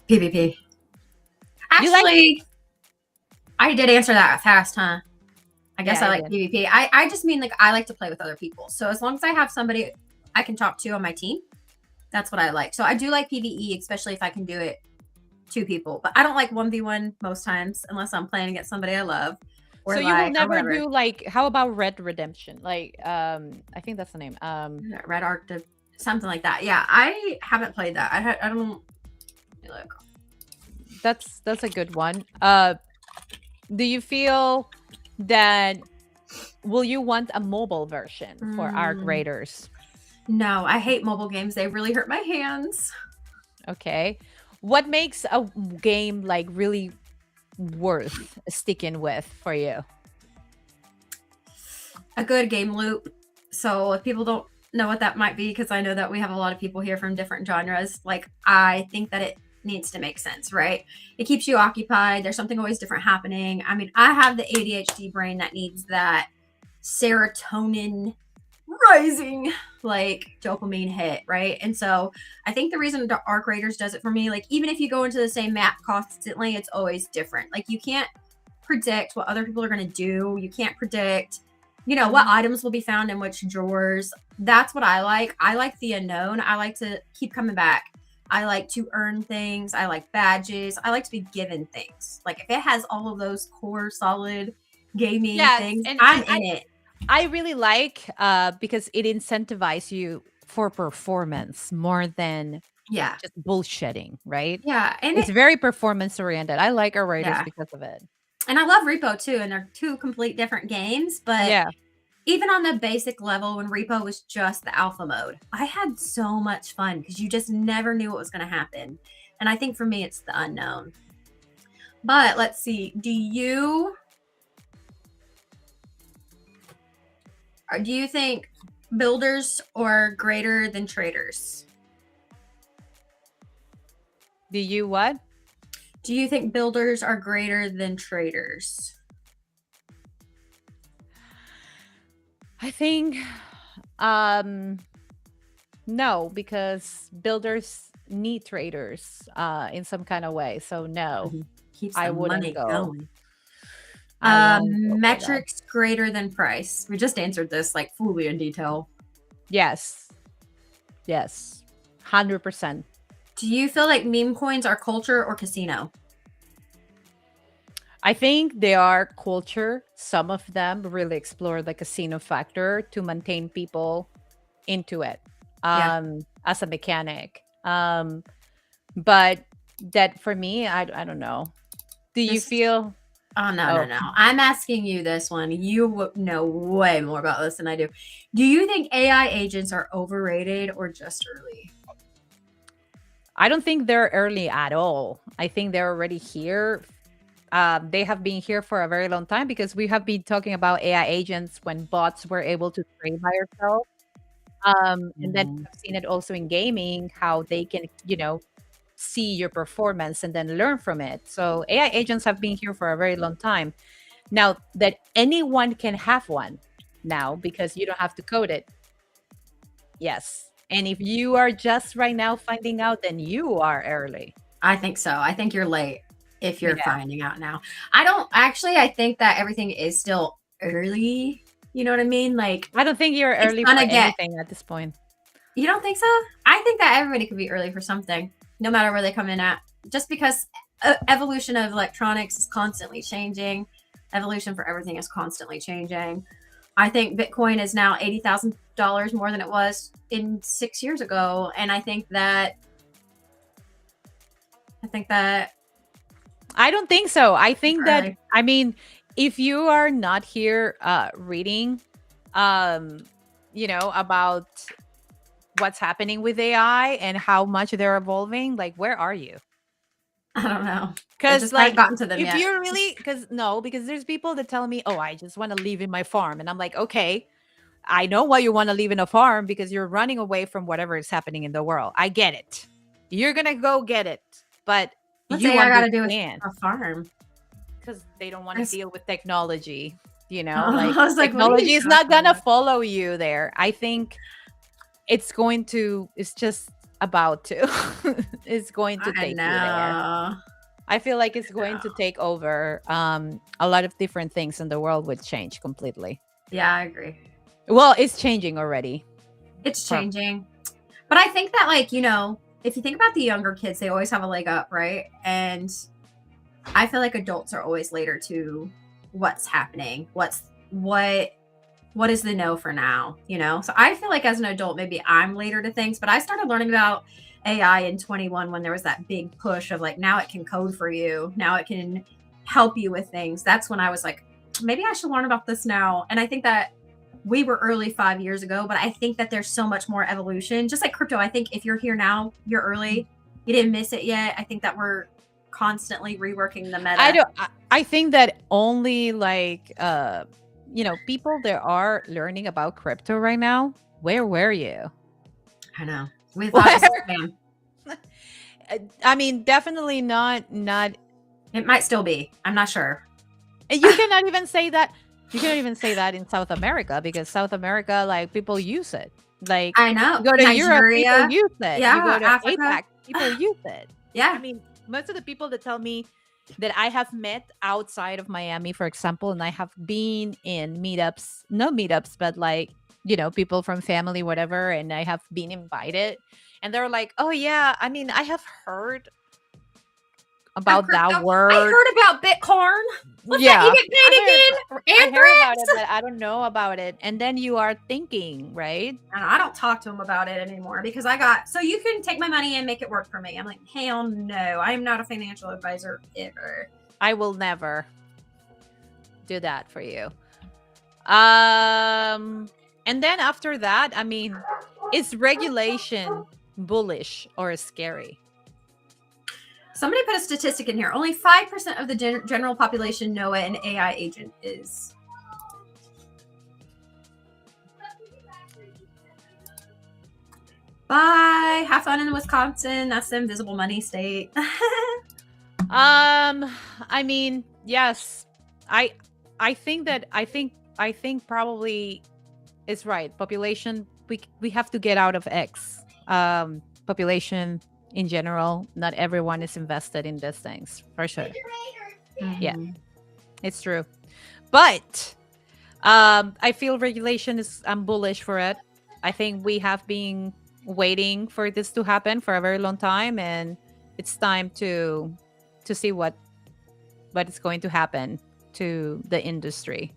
PvP. Actually, I did answer that fast, huh? I guess I like PvP. I just mean like I like to play with other people. So as long as I have somebody I can talk to on my team, that's what I like. So I do like PvE, especially if I can do it 2 people. But I don't like 1v1 most times unless I'm playing against somebody I love. So you will never do like, how about Red Redemption? Like, I think that's the name. Red Arctic, something like that. Yeah, I haven't played that. I don't look. That's a good one. Do you feel that will you want a mobile version for our graders? No, I hate mobile games. They really hurt my hands. Okay. What makes a game like really worth sticking with for you? A good game loop. So if people don't know what that might be, because I know that we have a lot of people here from different genres, like I think that it needs to make sense, right? It keeps you occupied. There's something always different happening. I mean, I have the ADHD brain that needs that serotonin rising, like dopamine hit, right? And so I think the reason the Arc Raiders does it for me, like even if you go into the same map constantly, it's always different. Like you can't predict what other people are going to do. You can't predict, what items will be found in which drawers. That's what I like. I like the unknown. I like to keep coming back. I like to earn things. I like badges. I like to be given things. Like if it has all of those core solid gaming things, I'm in it. I really like because it incentivizes you for performance more than just bullshitting, right? Yeah, and it's very performance oriented. I like our Raiders because of it. And I love Repo too, and they're 2 complete different games. But even on the basic level, when Repo was just the alpha mode, I had so much fun because you just never knew what was going to happen. And I think for me, it's the unknown. But let's see. Do you think builders are greater than traders? Do you what? Do you think builders are greater than traders? I think no, because builders need traders in some kind of way. So no, Keeps I wouldn't go. Going. I won't go for that. Metrics greater than price. We just answered this like fully in detail. Yes. 100%. Do you feel like meme coins are culture or casino? I think they are culture. Some of them really explore the casino factor to maintain people into it as a mechanic. But that for me, I don't know. Do you feel? Oh, no. I'm asking you this one. You know way more about this than I do. Do you think AI agents are overrated or just early? I don't think they're early at all. I think they're already here. They have been here for a very long time because we have been talking about AI agents when bots were able to train by yourself. And then I've seen it also in gaming, how they can, see your performance and then learn from it. So AI agents have been here for a very long time. Now that anyone can have one now because you don't have to code it. Yes. And if you are just right now finding out, then you are early. I think so. I think you're late if you're finding out now. I think that everything is still early. You know what I mean? Like, I don't think you're early for anything at this point. You don't think so? I think that everybody could be early for something, no matter where they come in at. Just because evolution of electronics is constantly changing. Evolution for everything is constantly changing. I think Bitcoin is now $80,000 more than it was in 6 years ago. And I think that I don't think so. I think that, I mean, if you are not here reading, about what's happening with AI and how much they're evolving, like, where are you? I don't know. Because like, gotten to them if yet. you really, because there's people that tell me, oh, I just want to live in my farm. And I'm like, okay, I know why you want to live in a farm, because you're running away from whatever is happening in the world. I get it. You're going to go get it. But what's you AI got to do with a farm? Because they don't want to deal with technology, I was like, technology is not going to follow you there. I think it's just about to. It's going to take you there. I feel like it's going to take over. A lot of different things in the world would change completely. Yeah, I agree. Well, it's changing already. It's changing. But I think that, like, if you think about the younger kids, they always have a leg up, right? And I feel like adults are always later to what's happening. What is the no for now, So I feel like as an adult, maybe I'm later to things, but I started learning about AI in 21 when there was that big push of like, now it can code for you. Now it can help you with things. That's when I was like, maybe I should learn about this now. And I think that we were early 5 years ago, but I think that there's so much more evolution. Just like crypto, I think if you're here now, you're early. You didn't miss it yet. I think that we're constantly reworking the meta. I think that only like, people that are learning about crypto right now, where were you? I know. We thought it was spam. I mean, definitely not. It might still be. I'm not sure. And you cannot even say that. You cannot even say that in South America, because South America, like, people use it. Like, I know. You go to Nigeria, Europe, people use it. Yeah, you go to Africa. APAC, people use it. Yeah. I mean, most of the people that tell me that I have met outside of Miami, for example, and I have been in meetups, no meetups, but like, people from family, whatever, and I have been invited, and they're like, oh yeah, I mean, I have heard about that word. I heard about Bitcoin. What's that? You get paid again? I heard about it, but I don't know about it. And then you are thinking, right? And I don't talk to them about it anymore because so you can take my money and make it work for me. I'm like, hell no. I am not a financial advisor ever. I will never do that for you. And then after that, I mean, is regulation bullish or scary? Somebody put a statistic in here. Only 5% of the general population know what an AI agent is. Bye. Have fun in Wisconsin. That's the invisible money state. I mean, yes. I think probably it's right. Population, we have to get out of X. Population in general, not everyone is invested in these things, for sure. Mm-hmm. Yeah, it's true. But I feel regulation is, I'm bullish for it. I think we have been waiting for this to happen for a very long time, and it's time to see what is going to happen to the industry.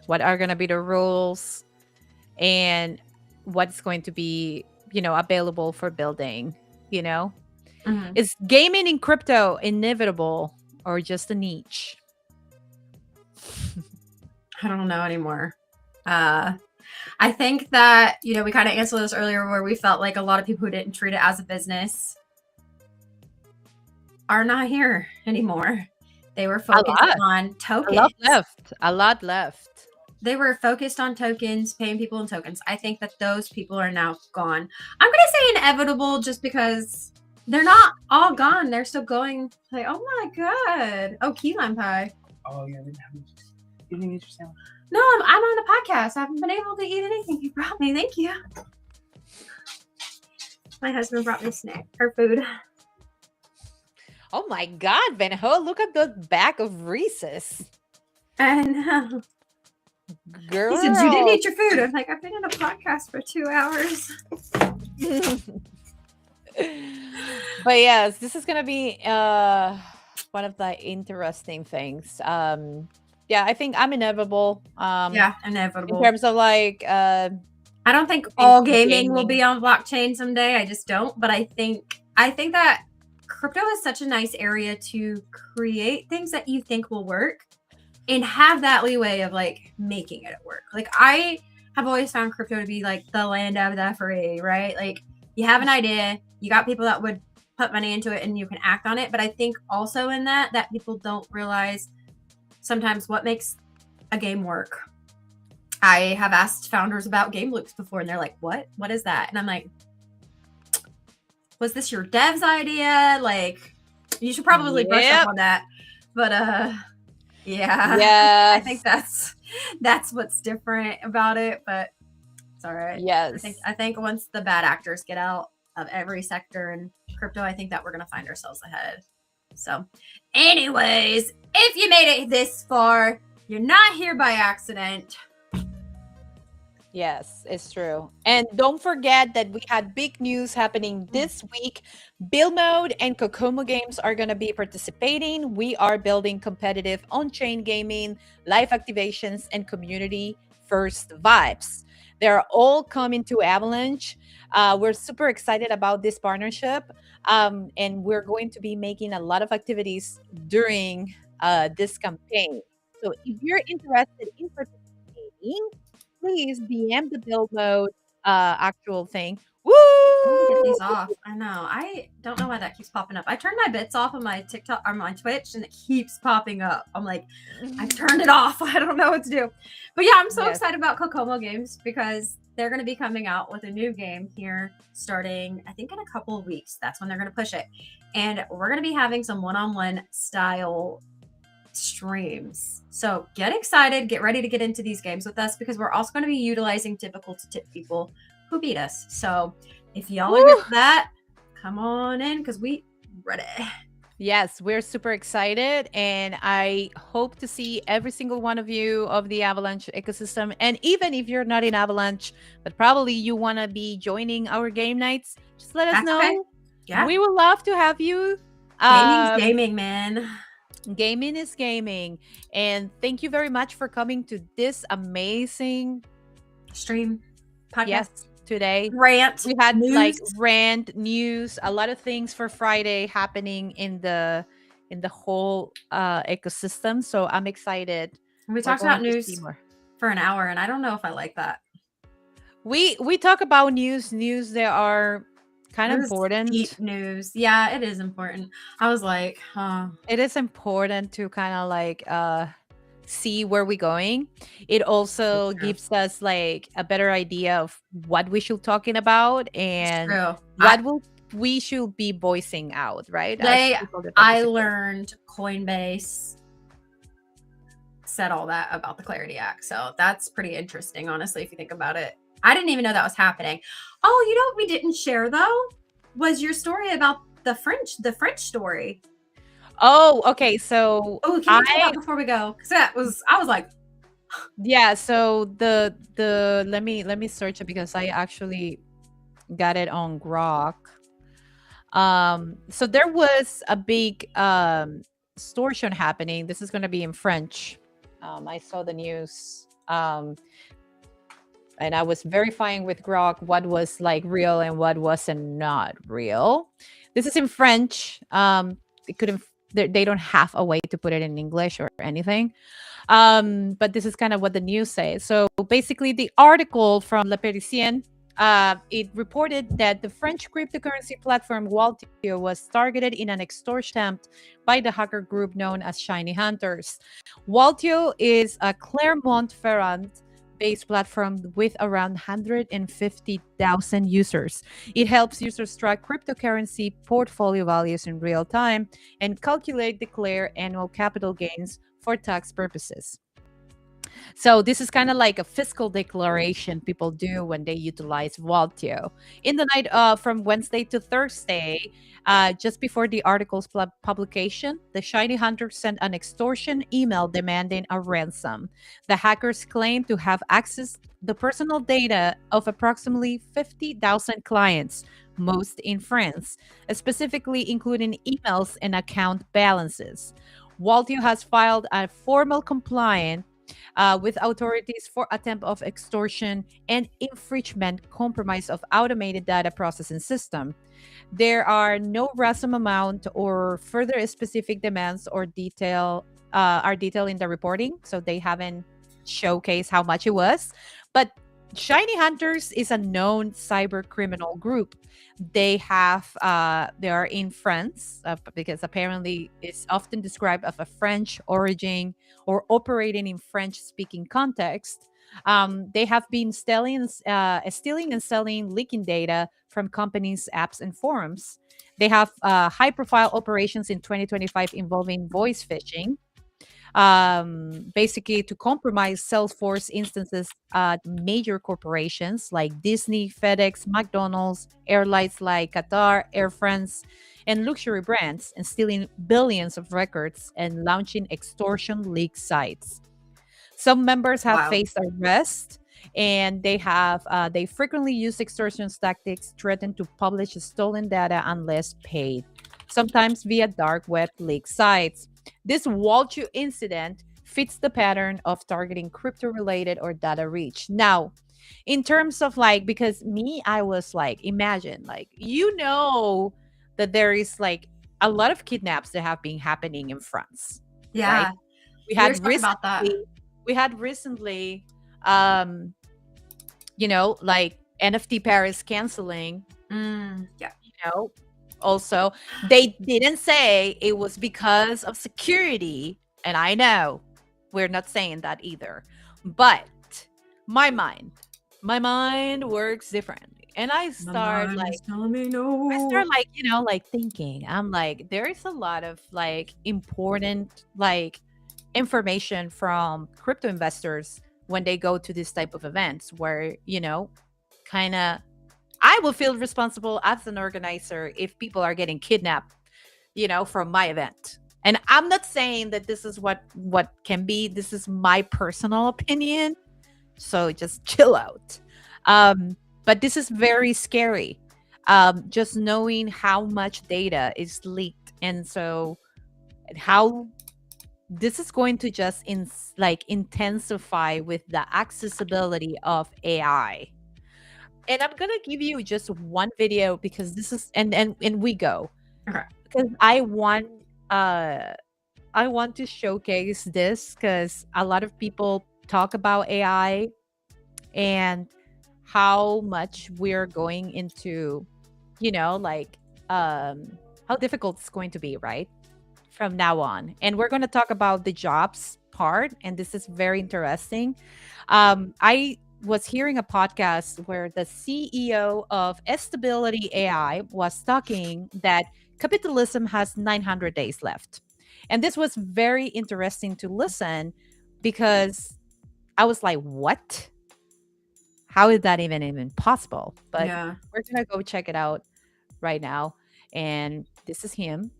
What are going to be the rules, and what's going to be, available for building, Is gaming in crypto inevitable or just a niche? I don't know anymore. I think that, we kind of answered this earlier where we felt like a lot of people who didn't treat it as a business are not here anymore. They were focused on tokens. A lot left. They were focused on tokens, paying people in tokens. I think that those people are now gone. I'm going to say inevitable just because they're not all gone. They're still going. Like, oh my God. Oh, key lime pie. Oh, yeah. You didn't eat your sandwich? No, I'm on the podcast. I haven't been able to eat anything you brought me. Thank you. My husband brought me snack or food. Oh my God, Benho, look at the back of Reese's. And girl, he said, you didn't eat your food. I'm like, I've been in a podcast for 2 hours. But yes, this is gonna be one of the interesting things. Yeah, I think I'm inevitable. Inevitable. In terms of like, I don't think all gaming will be on blockchain someday. I just don't. But I think that crypto is such a nice area to create things that you think will work and have that leeway of like making it work. Like I have always found crypto to be like the land of the free, right? Like you have an idea, you got people that would put money into it and you can act on it. But I think also in that people don't realize sometimes what makes a game work. I have asked founders about game loops before and they're like, what is that? And I'm like, was this your dev's idea? Like, you should probably brush up on that. But yeah, I think that's what's different about it. But it's all right. Yes, I think once the bad actors get out of every sector in crypto, I think that we're gonna find ourselves ahead. So, anyways, if you made it this far, you're not here by accident. Yes, it's true. And don't forget that we had big news happening this week. BUIDLmode and Kokomo Games are going to be participating. We are building competitive on-chain gaming, live activations, and community-first vibes. They're all coming to Avalanche. We're super excited about this partnership, and we're going to be making a lot of activities during this campaign. So if you're interested in participating, please DM the BUIDLmode actual thing. Woo! Get these off. I know. I don't know why that keeps popping up. I turned my bits off on my TikTok or my Twitch and it keeps popping up. I'm like, I turned it off. I don't know what to do. But yeah, I'm so excited about Kokomo Games because they're going to be coming out with a new game here starting, I think, in a couple of weeks. That's when they're going to push it. And we're going to be having some one-on-one style streams. So get excited, get ready to get into these games with us because we're also going to be utilizing Typical to tip people who beat us. So if y'all are good for that, come on in because we ready. Yes, we're super excited and I hope to see every single one of you of the Avalanche ecosystem. And even if you're not in Avalanche, but probably you want to be joining our game nights, just let us know. Okay. Yeah. We would love to have you. Gaming's gaming, man. Gaming is gaming. And thank you very much for coming to this amazing stream podcast. Yes, today. Rant. We had news. like rant, news, a lot of things for Friday happening in the whole ecosystem. So I'm excited. We talked about news for an hour and I don't know if I like that. We talk about news that are kind of important. Deep news. Yeah, it is important. I was like, it is important to kind of like see where we're going. It also gives us like a better idea of what we should talking about and what we should be voicing out, right? I learned Coinbase said all that about the Clarity Act. So that's pretty interesting, honestly, if you think about it. I didn't even know that was happening. Oh, you know what we didn't share though? Was your story about the French story. Oh, okay. So Oh, can you tell that before we go? Because I was like, yeah. So let me search it because I actually got it on Grok. So there was a big extortion happening. This is going to be in French. I saw the news. And I was verifying with Grok what was like real and what wasn't not real. This is in French. It couldn't. They don't have a way to put it in English or anything. But this is kind of what the news says. So basically, the article from Le Parisien, it reported that the French cryptocurrency platform Waltio was targeted in an extortion attempt by the hacker group known as Shiny Hunters. Waltio is a Clermont-Ferrand based platform with around 150,000 users. It helps users track cryptocurrency portfolio values in real time and calculate declare annual capital gains for tax purposes. So this is kind of like a fiscal declaration people do when they utilize Waltio. In the night from Wednesday to Thursday, just before the article's publication, the Shiny Hunters sent an extortion email demanding a ransom. The hackers claim to have accessed the personal data of approximately 50,000 clients, most in France, specifically including emails and account balances. Waltio has filed a formal complaint with authorities for attempt of extortion and infringement compromise of automated data processing system. There are no ransom amount or further specific demands or detail are detailed in the reporting, so they haven't showcased how much it was. But Shiny Hunters is a known cyber criminal group. They are in France because apparently it's often described of a French origin or operating in French speaking context. They have been stealing and selling leaking data from companies, apps, and forums. They have high profile operations in 2025 involving voice phishing, basically to compromise Salesforce instances at major corporations like Disney, FedEx, McDonald's, airlines like Qatar, Air France, and luxury brands, and stealing billions of records and launching extortion leak sites. Some members have wow. faced arrest, and they frequently use extortion tactics, threaten to publish stolen data unless paid, sometimes via dark web leak sites. This Waltzu incident fits the pattern of targeting crypto related or data reach. Now, in terms of like, because me, I was like, imagine, like, that there is like a lot of kidnaps that have been happening in France. Yeah. Right? We We were had talking about that. recently, um, like NFT Paris canceling, Yeah. also they didn't say it was because of security, and I know we're not saying that either, but my mind works differently, and I start like thinking, I'm like, there's a lot of like important like information from crypto investors when they go to this type of events where kind of I will feel responsible as an organizer if people are getting kidnapped, from my event. And I'm not saying that this is what can be. This is my personal opinion. So just chill out. But this is very scary. Just knowing how much data is leaked, and so how this is going to just intensify with the accessibility of AI. And I'm gonna give you just one video because this is and we go. Okay. Because I want to showcase this because a lot of people talk about AI and how much we're going into, how difficult it's going to be, right? From now on. And we're going to talk about the jobs part. And this is very interesting. I was hearing a podcast where the CEO of Stability AI was talking that capitalism has 900 days left. And this was very interesting to listen because I was like, what? How is that even possible? But Yeah. we're going to go check it out right now. And this is him.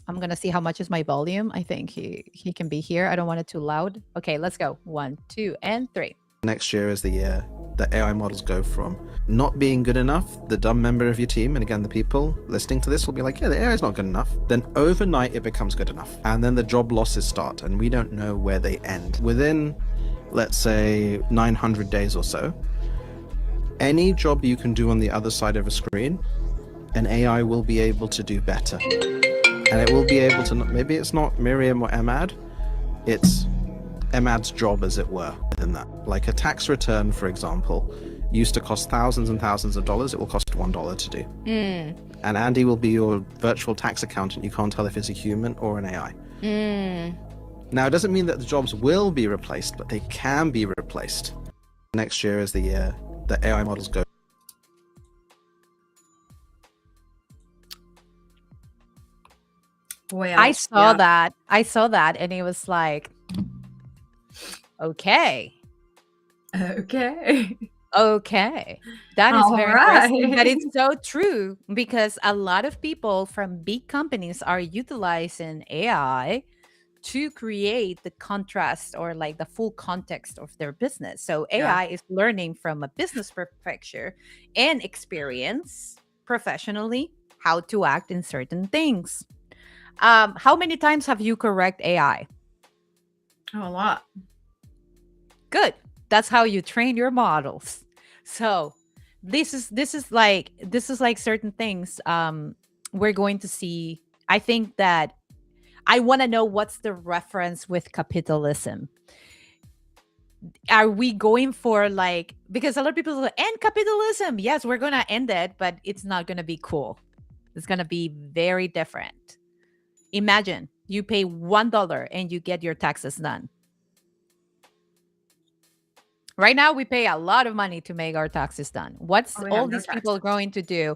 I'm gonna see how much is my volume. I think he can be here. I don't want it too loud. Okay, let's go. 1, 2, and 3. Next year is the year that AI models go from not being good enough, the dumb member of your team, and again, the people listening to this will be like, yeah, the AI is not good enough. Then overnight it becomes good enough. And then the job losses start, and we don't know where they end. Within, let's say, 900 days or so, any job you can do on the other side of a screen, an AI will be able to do better. And it will be able to, maybe it's not Miriam or Emad, it's Emad's job, as it were, within that. Like a tax return, for example, used to cost thousands and thousands of dollars. It will cost $1 to do. And Andy will be your virtual tax accountant. You can't tell if it's a human or an AI. Now, it doesn't mean that the jobs will be replaced, but they can be replaced. Next year is the year that AI models go. Well, I saw that. I saw that, and it was like, okay. Okay. Okay. That is All very right. interesting. But it's so true because a lot of people from big companies are utilizing AI to create the contrast or like the full context of their business. So AI is learning from a business perspective and experience professionally how to act in certain things. How many times have you correct AI? Oh, a lot. Good. That's how you train your models. So this is like certain things we're going to see. I think that I want to know what's the reference with capitalism. Are we going for like, because a lot of people say, end capitalism. Yes, we're going to end it, but it's not going to be cool. It's going to be very different. Imagine you pay $1 and you get your taxes done. Right now, we pay a lot of money to make our taxes done. What's all these people going to do?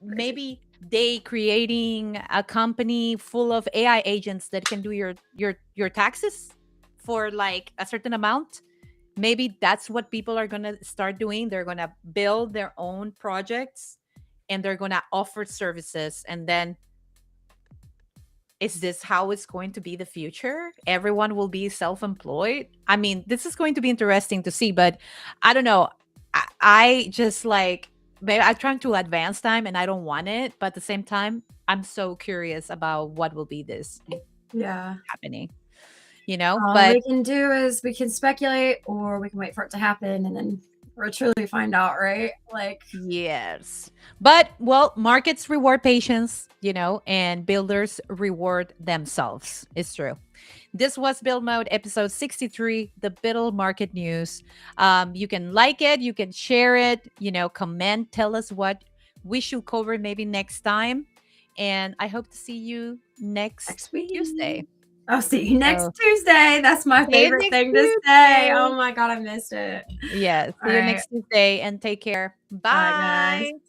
Maybe they creating a company full of AI agents that can do your taxes for like a certain amount. Maybe that's what people are going to start doing. They're going to build their own projects and they're going to offer services. And then is this how it's going to be the future? Everyone will be self-employed. I mean, this is going to be interesting to see, but I don't know. I just like, maybe I'm trying to advance time and I don't want it, but at the same time, I'm so curious about what will be this happening, you know? All but we can do is we can speculate or we can wait for it to happen and then we'll truly find out, right? Like, yes. But well, markets reward patience, you know, and builders reward themselves. It's true. This was Build Mode episode 63, the BUIDL market news. You can like it, you can share it, you know, comment, tell us what we should cover maybe next time. And I hope to see you next week. Tuesday. I'll see you next Tuesday. That's my favorite thing to say. Oh my God, I missed it. Yeah. See you next Tuesday and take care. Bye. Bye, guys.